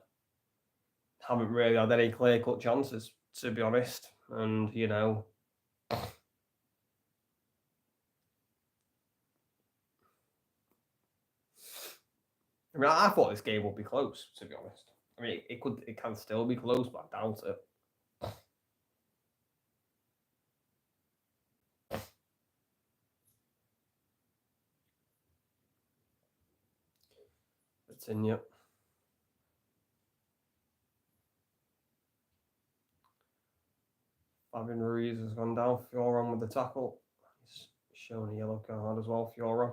haven't really had any clear-cut chances, to be honest. And you know, I mean, I thought this game would be close, to be honest. I mean, it can still be close, but I doubt it. Vitinha. Fabian Ruiz has gone down. Fioran with the tackle. He's shown a yellow card as well, Fioran.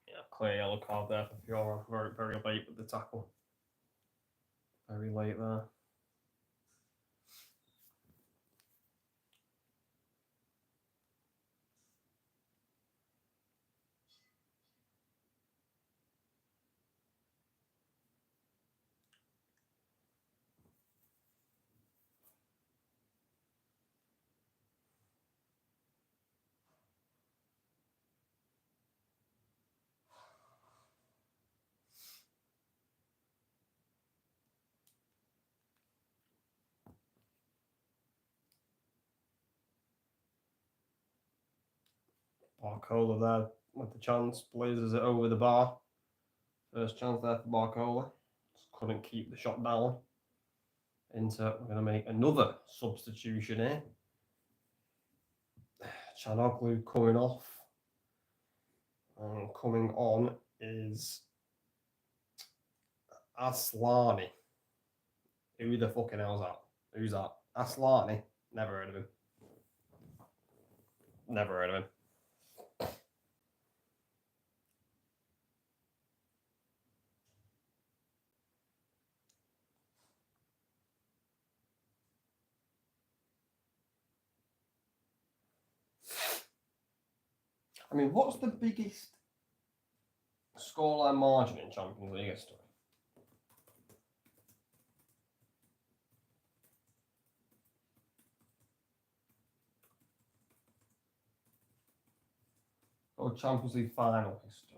Yeah, clear yellow card there for Fioran. Very, very late with the tackle. Very late there. Barcola there with the chance, blazes it over the bar. First chance there for Barcola. Just couldn't keep the shot down. Inter, we're going to make another substitution here. Chanoglu coming off. And coming on is Aslani. Who the fucking hell's that? Who's that? Aslani? Never heard of him. Never heard of him. I mean, what's the biggest scoreline margin in Champions League history? Or Champions League final history?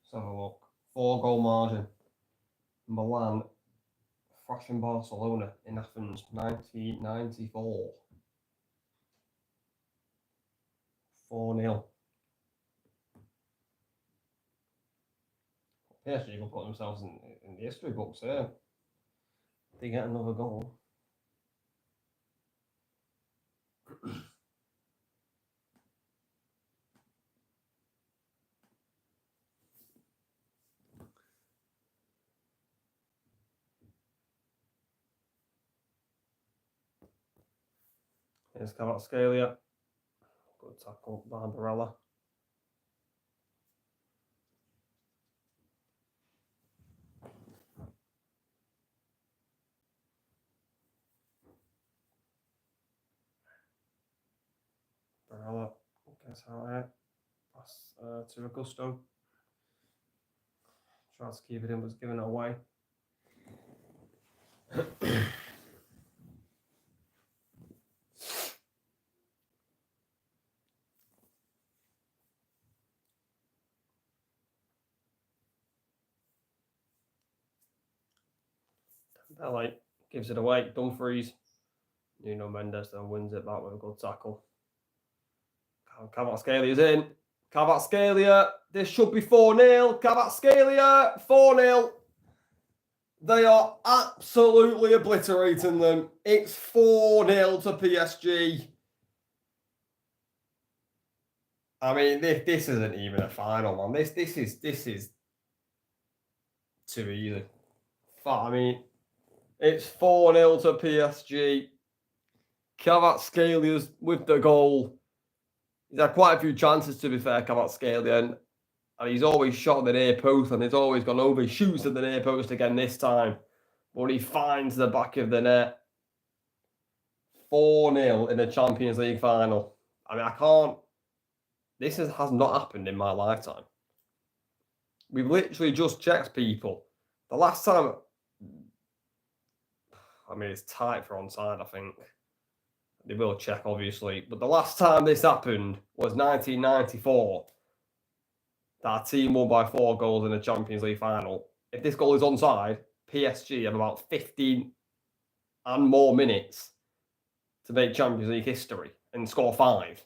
Let's have a look. 4-goal margin. Milan thrashing Barcelona in Athens, 1994. 4-0. PSG will put themselves in the history books here. They get another goal. Here's Kvaratskhelia. Good tackle, Barbarella. Barbarella gets out here. Pass to Augusto. Tried to keep it in, was giving it away. Dembele gives it away. Dumfries. Nuno Mendes then wins it back with a good tackle. Kvaratskhelia in. Kvaratskhelia. This should be 4-0. Kvaratskhelia. 4-0. They are absolutely obliterating them. It's 4-0 to PSG. I mean, this isn't even a final, man. This is too easy. I mean, it's 4-0 to PSG. Kvaratskhelia with the goal. He's had quite a few chances, to be fair, Kvaratskhelia, and he's always shot at the near post, and he's always gone over. He shoots at the near post again this time, but he finds the back of the net. 4-0 in the Champions League final. I mean, I can't. This has not happened in my lifetime. We've literally just checked, people. The last time, I mean, it's tight for onside, I think. They will check, obviously. But the last time this happened was 1994. That team won by 4 goals in the Champions League final. If this goal is onside, PSG have about 15 and more minutes to make Champions League history and score 5.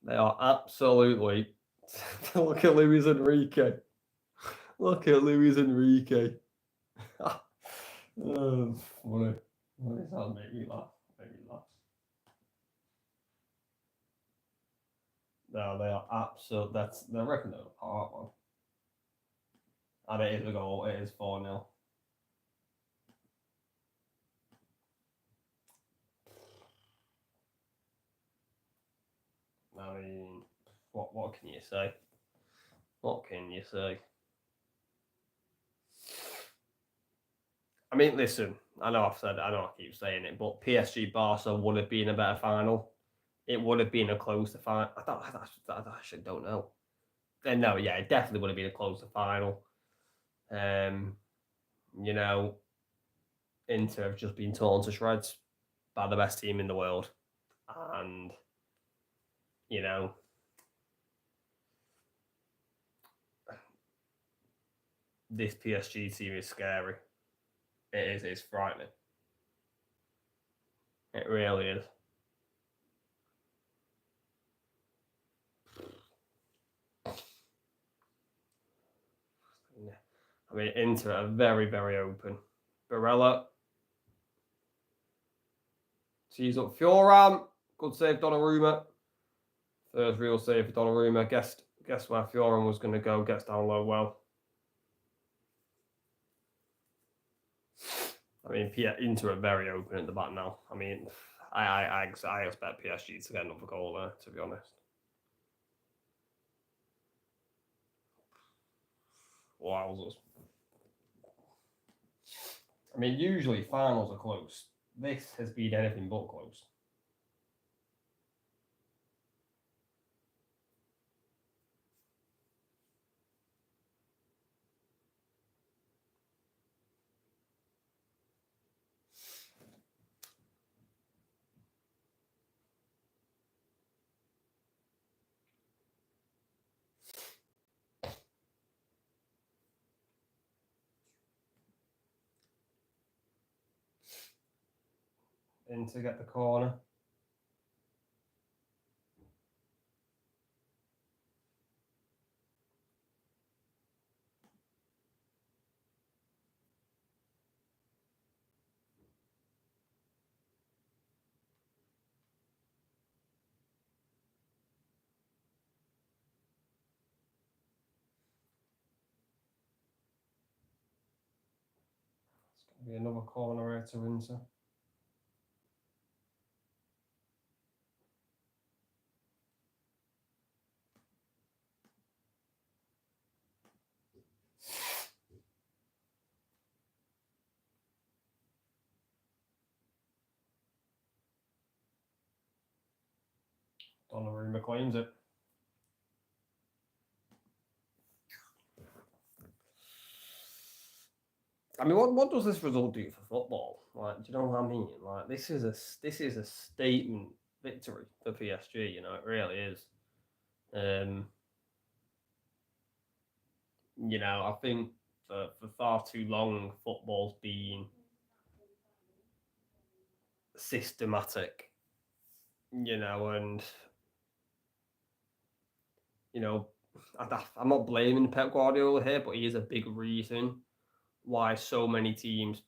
They are absolutely... Look at Luis Enrique. Look at Luis Enrique. Oh, funny. That made me laugh. No, they are absolute. They're ripping them apart, man. And it is a goal. It is 4-0. I mean, what can you say? What can you say? I mean, listen. I know I keep saying it, but PSG Barca would have been a better final. It would have been a closer final. I actually don't know. No, yeah, it definitely would have been a closer final. You know, Inter have just been torn to shreds by the best team in the world. And, you know, this PSG team is scary. It's frightening. It really is. I mean, Inter are very, very open. Barella. Sees up Fioran. Good save, Donnarumma. First real save for Donnarumma. Guess where Fioran was going to go. Gets down low well. I mean, Inter are very open at the back now. I mean, I expect PSG to get another goal there, to be honest. Wowzers. I mean, usually finals are close. This has been anything but close. In to get the corner. It's going to be another corner here to Inter. Donnarumma claims it. I mean, what does this result do for football? Like, do you know what I mean? Like, this is a statement victory for PSG. You know, it really is. You know, I think for far too long, football's been systematic. You know, and you know, I'm not blaming Pep Guardiola here, but he is a big reason why so many teams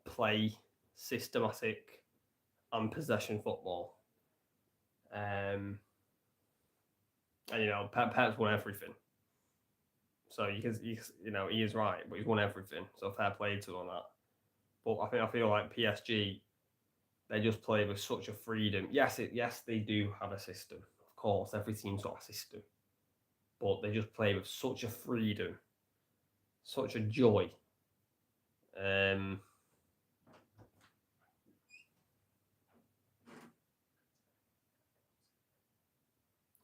play systematic and possession football. And you know, Pep's won everything. So you know, he is right, but he's won everything. So fair play to him on that. But I feel like PSG, they just play with such a freedom. Yes, they do have a system. Of course, every team's got a system, but they just play with such a freedom, such a joy.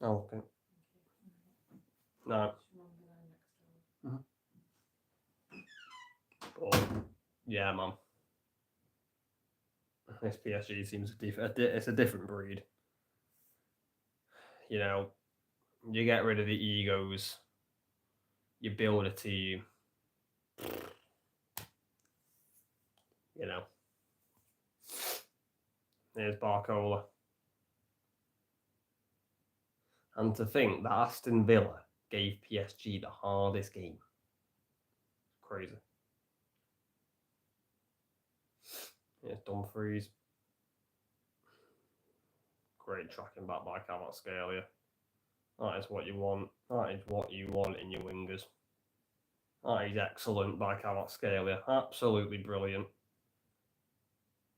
Oh, okay. No. Mm-hmm. But yeah, man. This PSG seems it's a different breed. You know, you get rid of the egos, you build a team. You know, there's Barcola. And to think that Aston Villa gave PSG the hardest game. Crazy. It's Dumfries. Great tracking back by Kvaratskhelia. That is what you want. That is what you want in your wingers. That is excellent by Kvaratskhelia. Absolutely brilliant.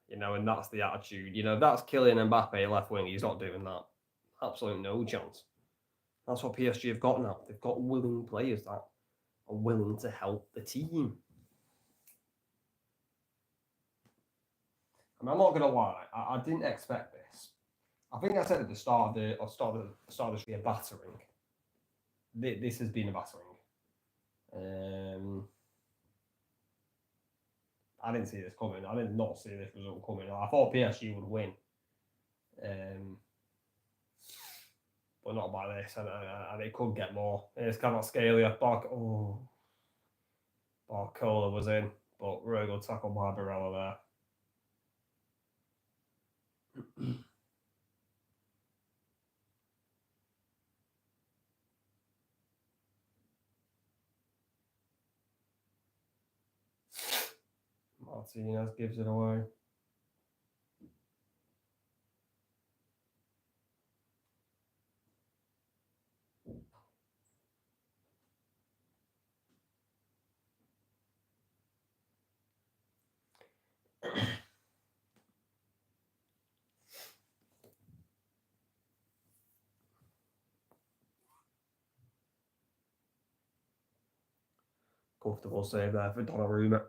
You know, and that's the attitude. You know, that's Kylian Mbappe left wing. He's not doing that. Absolutely no chance. That's what PSG have got now. They've got willing players that are willing to help the team. I mean, I'm not going to lie. I didn't expect this. I think I said at the start of the be a battering. This has been a battering. I didn't see this coming. I did not see this result coming. I thought PSG would win, but not by this. And it could get more. It's kind of Scalia. Barcola was in, but really good tackle by Barella there. Martinez gives it away. Comfortable save there for Donnarumma.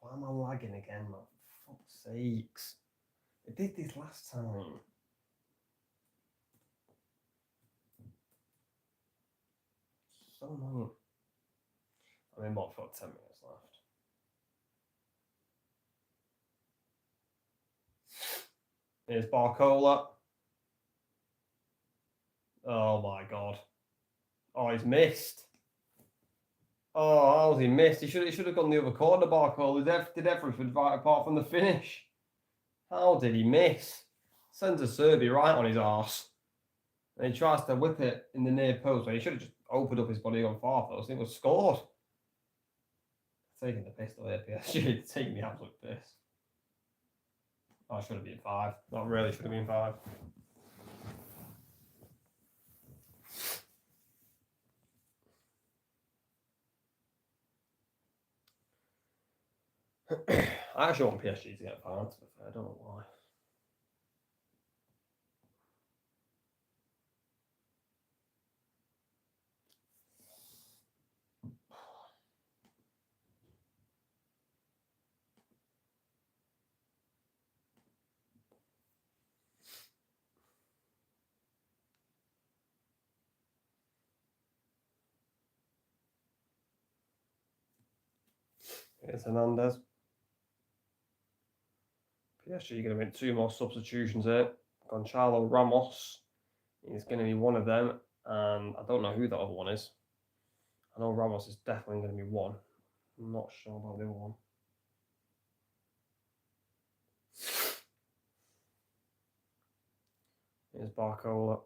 Why am I lagging again, man? For fuck's sakes. I did this last time. So annoying. I'm in about 10 minutes left. Here's Barcola. Oh my god. Oh, he's missed. Oh, how's he missed? He should have gone the other corner, Barcola. Did everything right apart from the finish. How did he miss? Sends a Serbi right on his arse. And he tries to whip it in the near post. He should have just opened up his body on far post. It was scored. Taking the piss away, PSG. Taking the absolute piss. Oh, should have been 5. That really should have been 5. I actually want PSG to get 5, to be fair. I don't know why. Here's Hernandez. PSG going to make 2 more substitutions here. Gonçalo Ramos is going to be one of them, and I don't know who the other one is. I know Ramos is definitely going to be one. I'm not sure about the other one. Here's Barcola.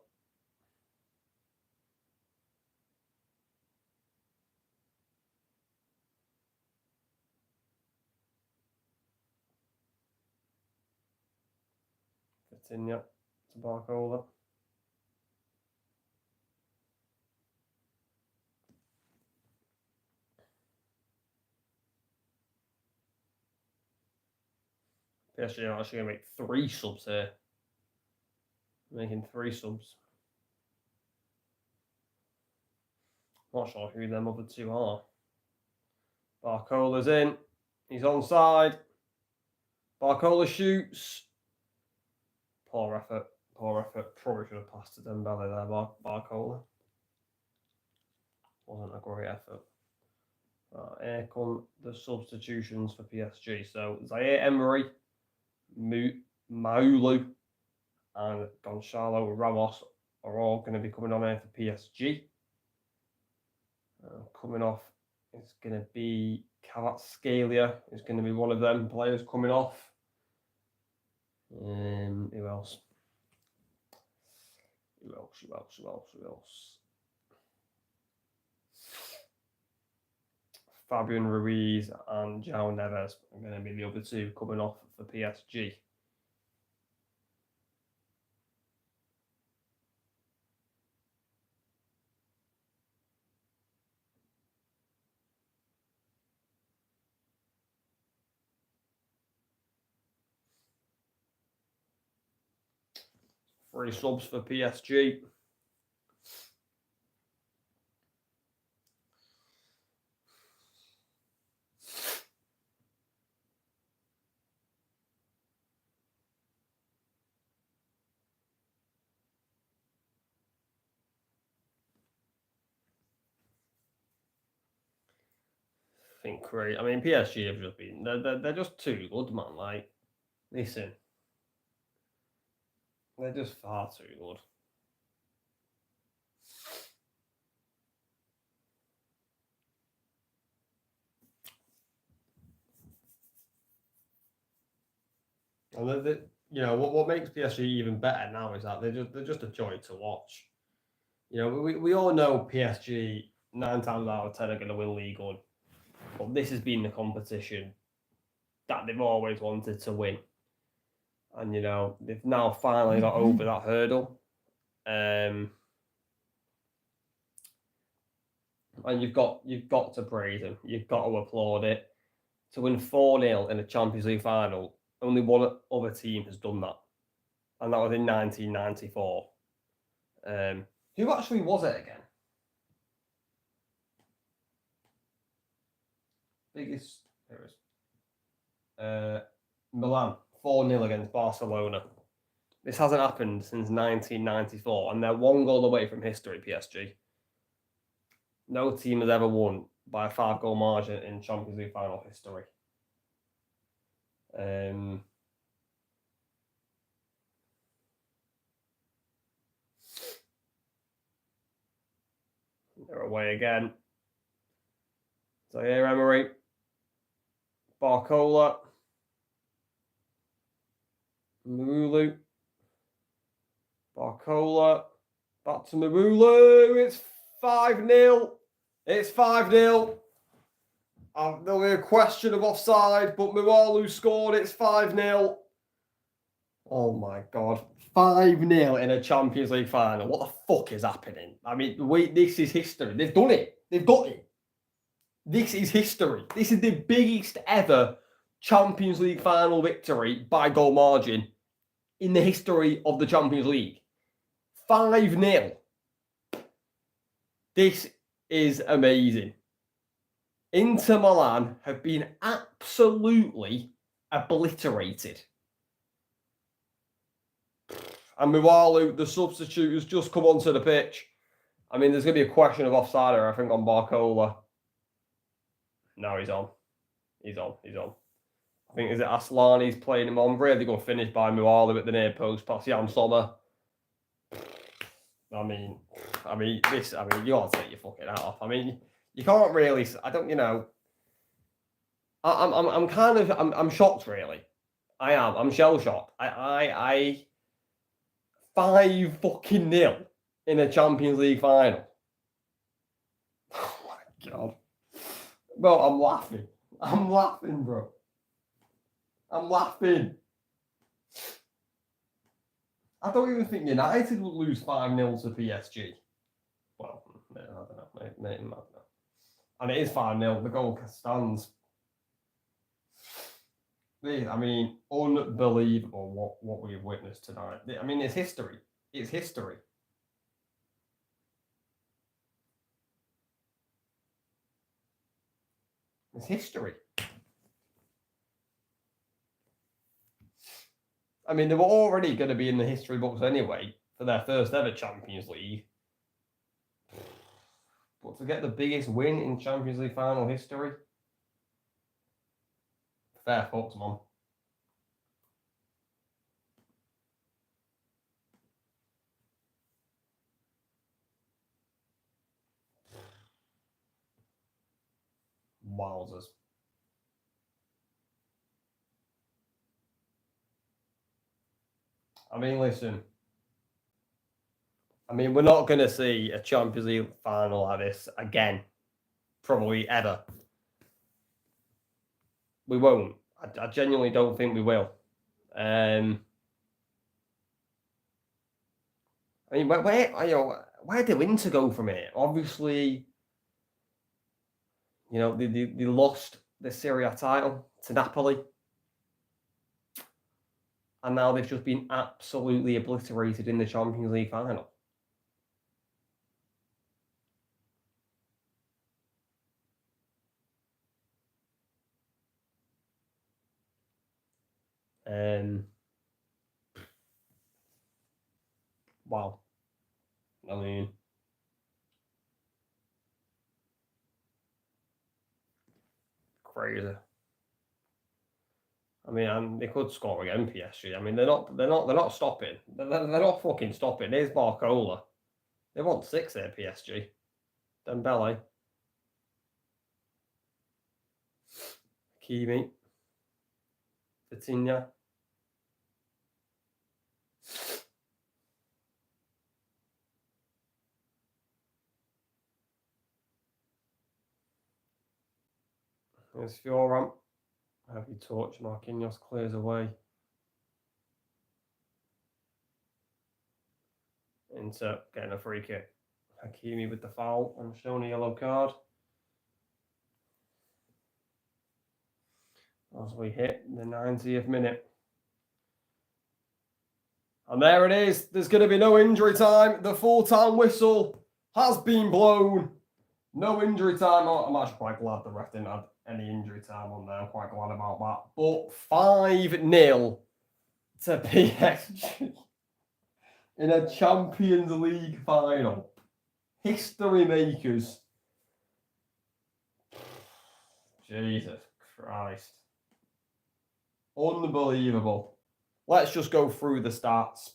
Coutinho to Barcola. PSG are actually going to make 3 subs here. Making 3 subs. Not sure who them other 2 are. Barcola's in. He's onside. Barcola shoots. Poor effort. Poor effort. Probably should have passed to Dembele there, Barcola. Wasn't a great effort. Here come the substitutions for PSG. So Zaire Emery, Maulu, and Gonçalo Ramos are all going to be coming on here for PSG. Coming off is going to be Kvaratskhelia, is going to be one of them players coming off. Who else? Who else? Fabian Ruiz and João Neves are going to be the other 2 coming off for PSG. Three subs for PSG. I think great. I mean, PSG have just been they're just too good, man. Like, listen, they're just far too good. And you know what makes PSG even better now is that they're just a joy to watch. You know, we all know PSG 9 times out of 10 are going to win League One, but this has been the competition that they've always wanted to win, and you know they've now finally got over that hurdle. And you've got to praise them. You've got to applaud it. To win 4-0 in a Champions League final, only one other team has done that, and that was in 1994. Who actually was it again? Biggest. Here it is. Milan 4-0 against Barcelona. This hasn't happened since 1994, and they're 1 goal away from history. PSG. No team has ever won by a 5-goal margin in Champions League final history. They're away again. Zaire Emery, Barcola, Maulu, Barcola, back to Maulu. It's 5-0. It's 5-0. There'll be a question of offside, but Maulu scored. It's 5-0. Oh my God. 5-0 in a Champions League final. What the fuck is happening? I mean, this is history. They've done it. They've got it. This is history. This is the biggest ever Champions League final victory by goal margin in the history of the Champions League. 5-0. This is amazing. Inter Milan have been absolutely obliterated. And Maulu, the substitute, has just come onto the pitch. I mean, there's going to be a question of offside, I think, on Barcola. No, he's on. He's on. I think, is it Aslani's playing him on? Really good finish by Mualu at the near post. Pass Jan Sommer. I mean, you gotta take your fucking hat off. I mean, you can't really. I don't. I'm shocked, really. I am. I'm shell shocked. I 5-0 in a Champions League final. Oh my god. Bro, I'm laughing. I'm laughing, bro. I'm laughing. I don't even think United would lose 5-0 to PSG. Well, I don't know. Maybe, I don't know. And it is 5-0. The goal stands. I mean, unbelievable what we've witnessed tonight. I mean, it's history. It's history. It's history. I mean, they were already going to be in the history books anyway for their first ever Champions League. But to get the biggest win in Champions League final history, fair fucks, man. Wowzers. I mean, listen. I mean, we're not going to see a Champions League final like this again. Probably ever. We won't. I genuinely don't think we will. I mean, where do Inter go from here? Obviously, they lost the Serie A title to Napoli. And now they've just been absolutely obliterated in the Champions League final. Wow. I mean, crazy. I mean, and they could score again, PSG. I mean, they're not stopping. They're not fucking stopping. Here's Barcola. They want 6 there, PSG. Dembele. Kimi. Vitinha. There's Fioran. Heavy touch. Marquinhos clears away. Inter getting a free kick. Hakimi with the foul and showing a yellow card. As we hit the 90th minute. And there it is. There's going to be no injury time. The full-time whistle has been blown. No injury time. I'm actually quite glad the ref didn't have any injury time on there. I'm quite glad about that. But 5-0 to PSG in a Champions League final. History makers. Jesus Christ. Unbelievable. Let's just go through the stats.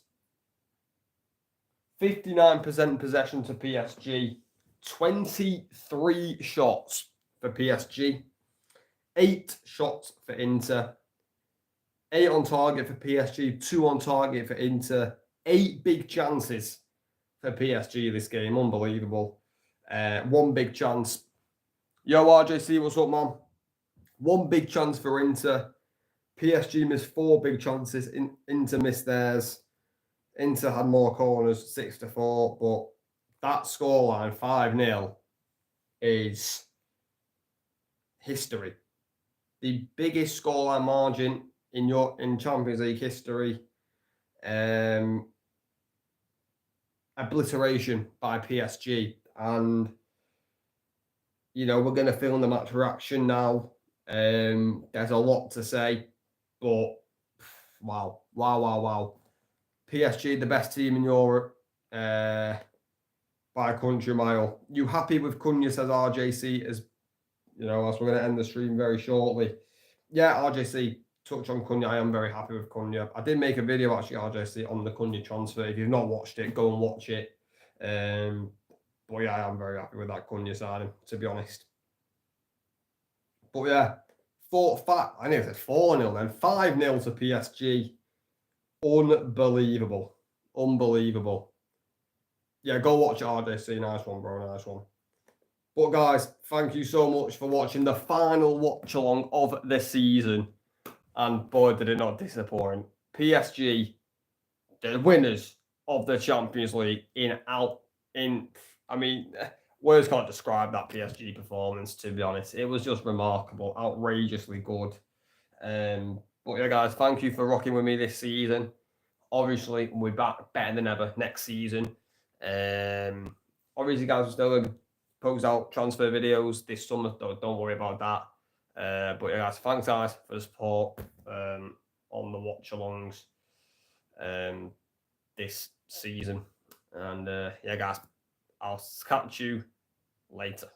59% possession to PSG. 23 shots for PSG. 8 shots for Inter. 8 on target for PSG. 2 on target for Inter. 8 big chances for PSG this game. Unbelievable. 1 big chance. Yo, RJC, what's up, man? 1 big chance for Inter. PSG missed 4 big chances. Inter missed theirs. Inter had more corners, 6-4. But that scoreline, 5-0, is history. The biggest scoreline margin in Champions League history. Obliteration by PSG. And, we're going to film the match reaction now. There's a lot to say. But, wow. PSG, the best team in Europe by a country mile. You happy with Cunha, says RJC, as you know, as we're going to end the stream very shortly. Yeah, RJC, touch on Cunha. I am very happy with Cunha. I did make a video actually, RJC, on the Cunha transfer. If you've not watched it, go and watch it. But yeah, I am very happy with that Cunha signing, to be honest. But yeah, I nearly said 4-0 then. 5-0 to PSG. Unbelievable. Unbelievable. Yeah, go watch it, RJC. Nice one, bro. Nice one. But guys, thank you so much for watching the final watch along of the season. And boy, did it not disappoint. PSG, the winners of the Champions League I mean, words can't describe that PSG performance, to be honest. It was just remarkable, outrageously good. But yeah, guys, thank you for rocking with me this season. Obviously, we'll be back better than ever next season. Obviously, guys, we're still going to post out transfer videos this summer. Don't worry about that. But yeah, guys, thanks, guys, for the support on the watch-alongs this season. And yeah, guys, I'll catch you later.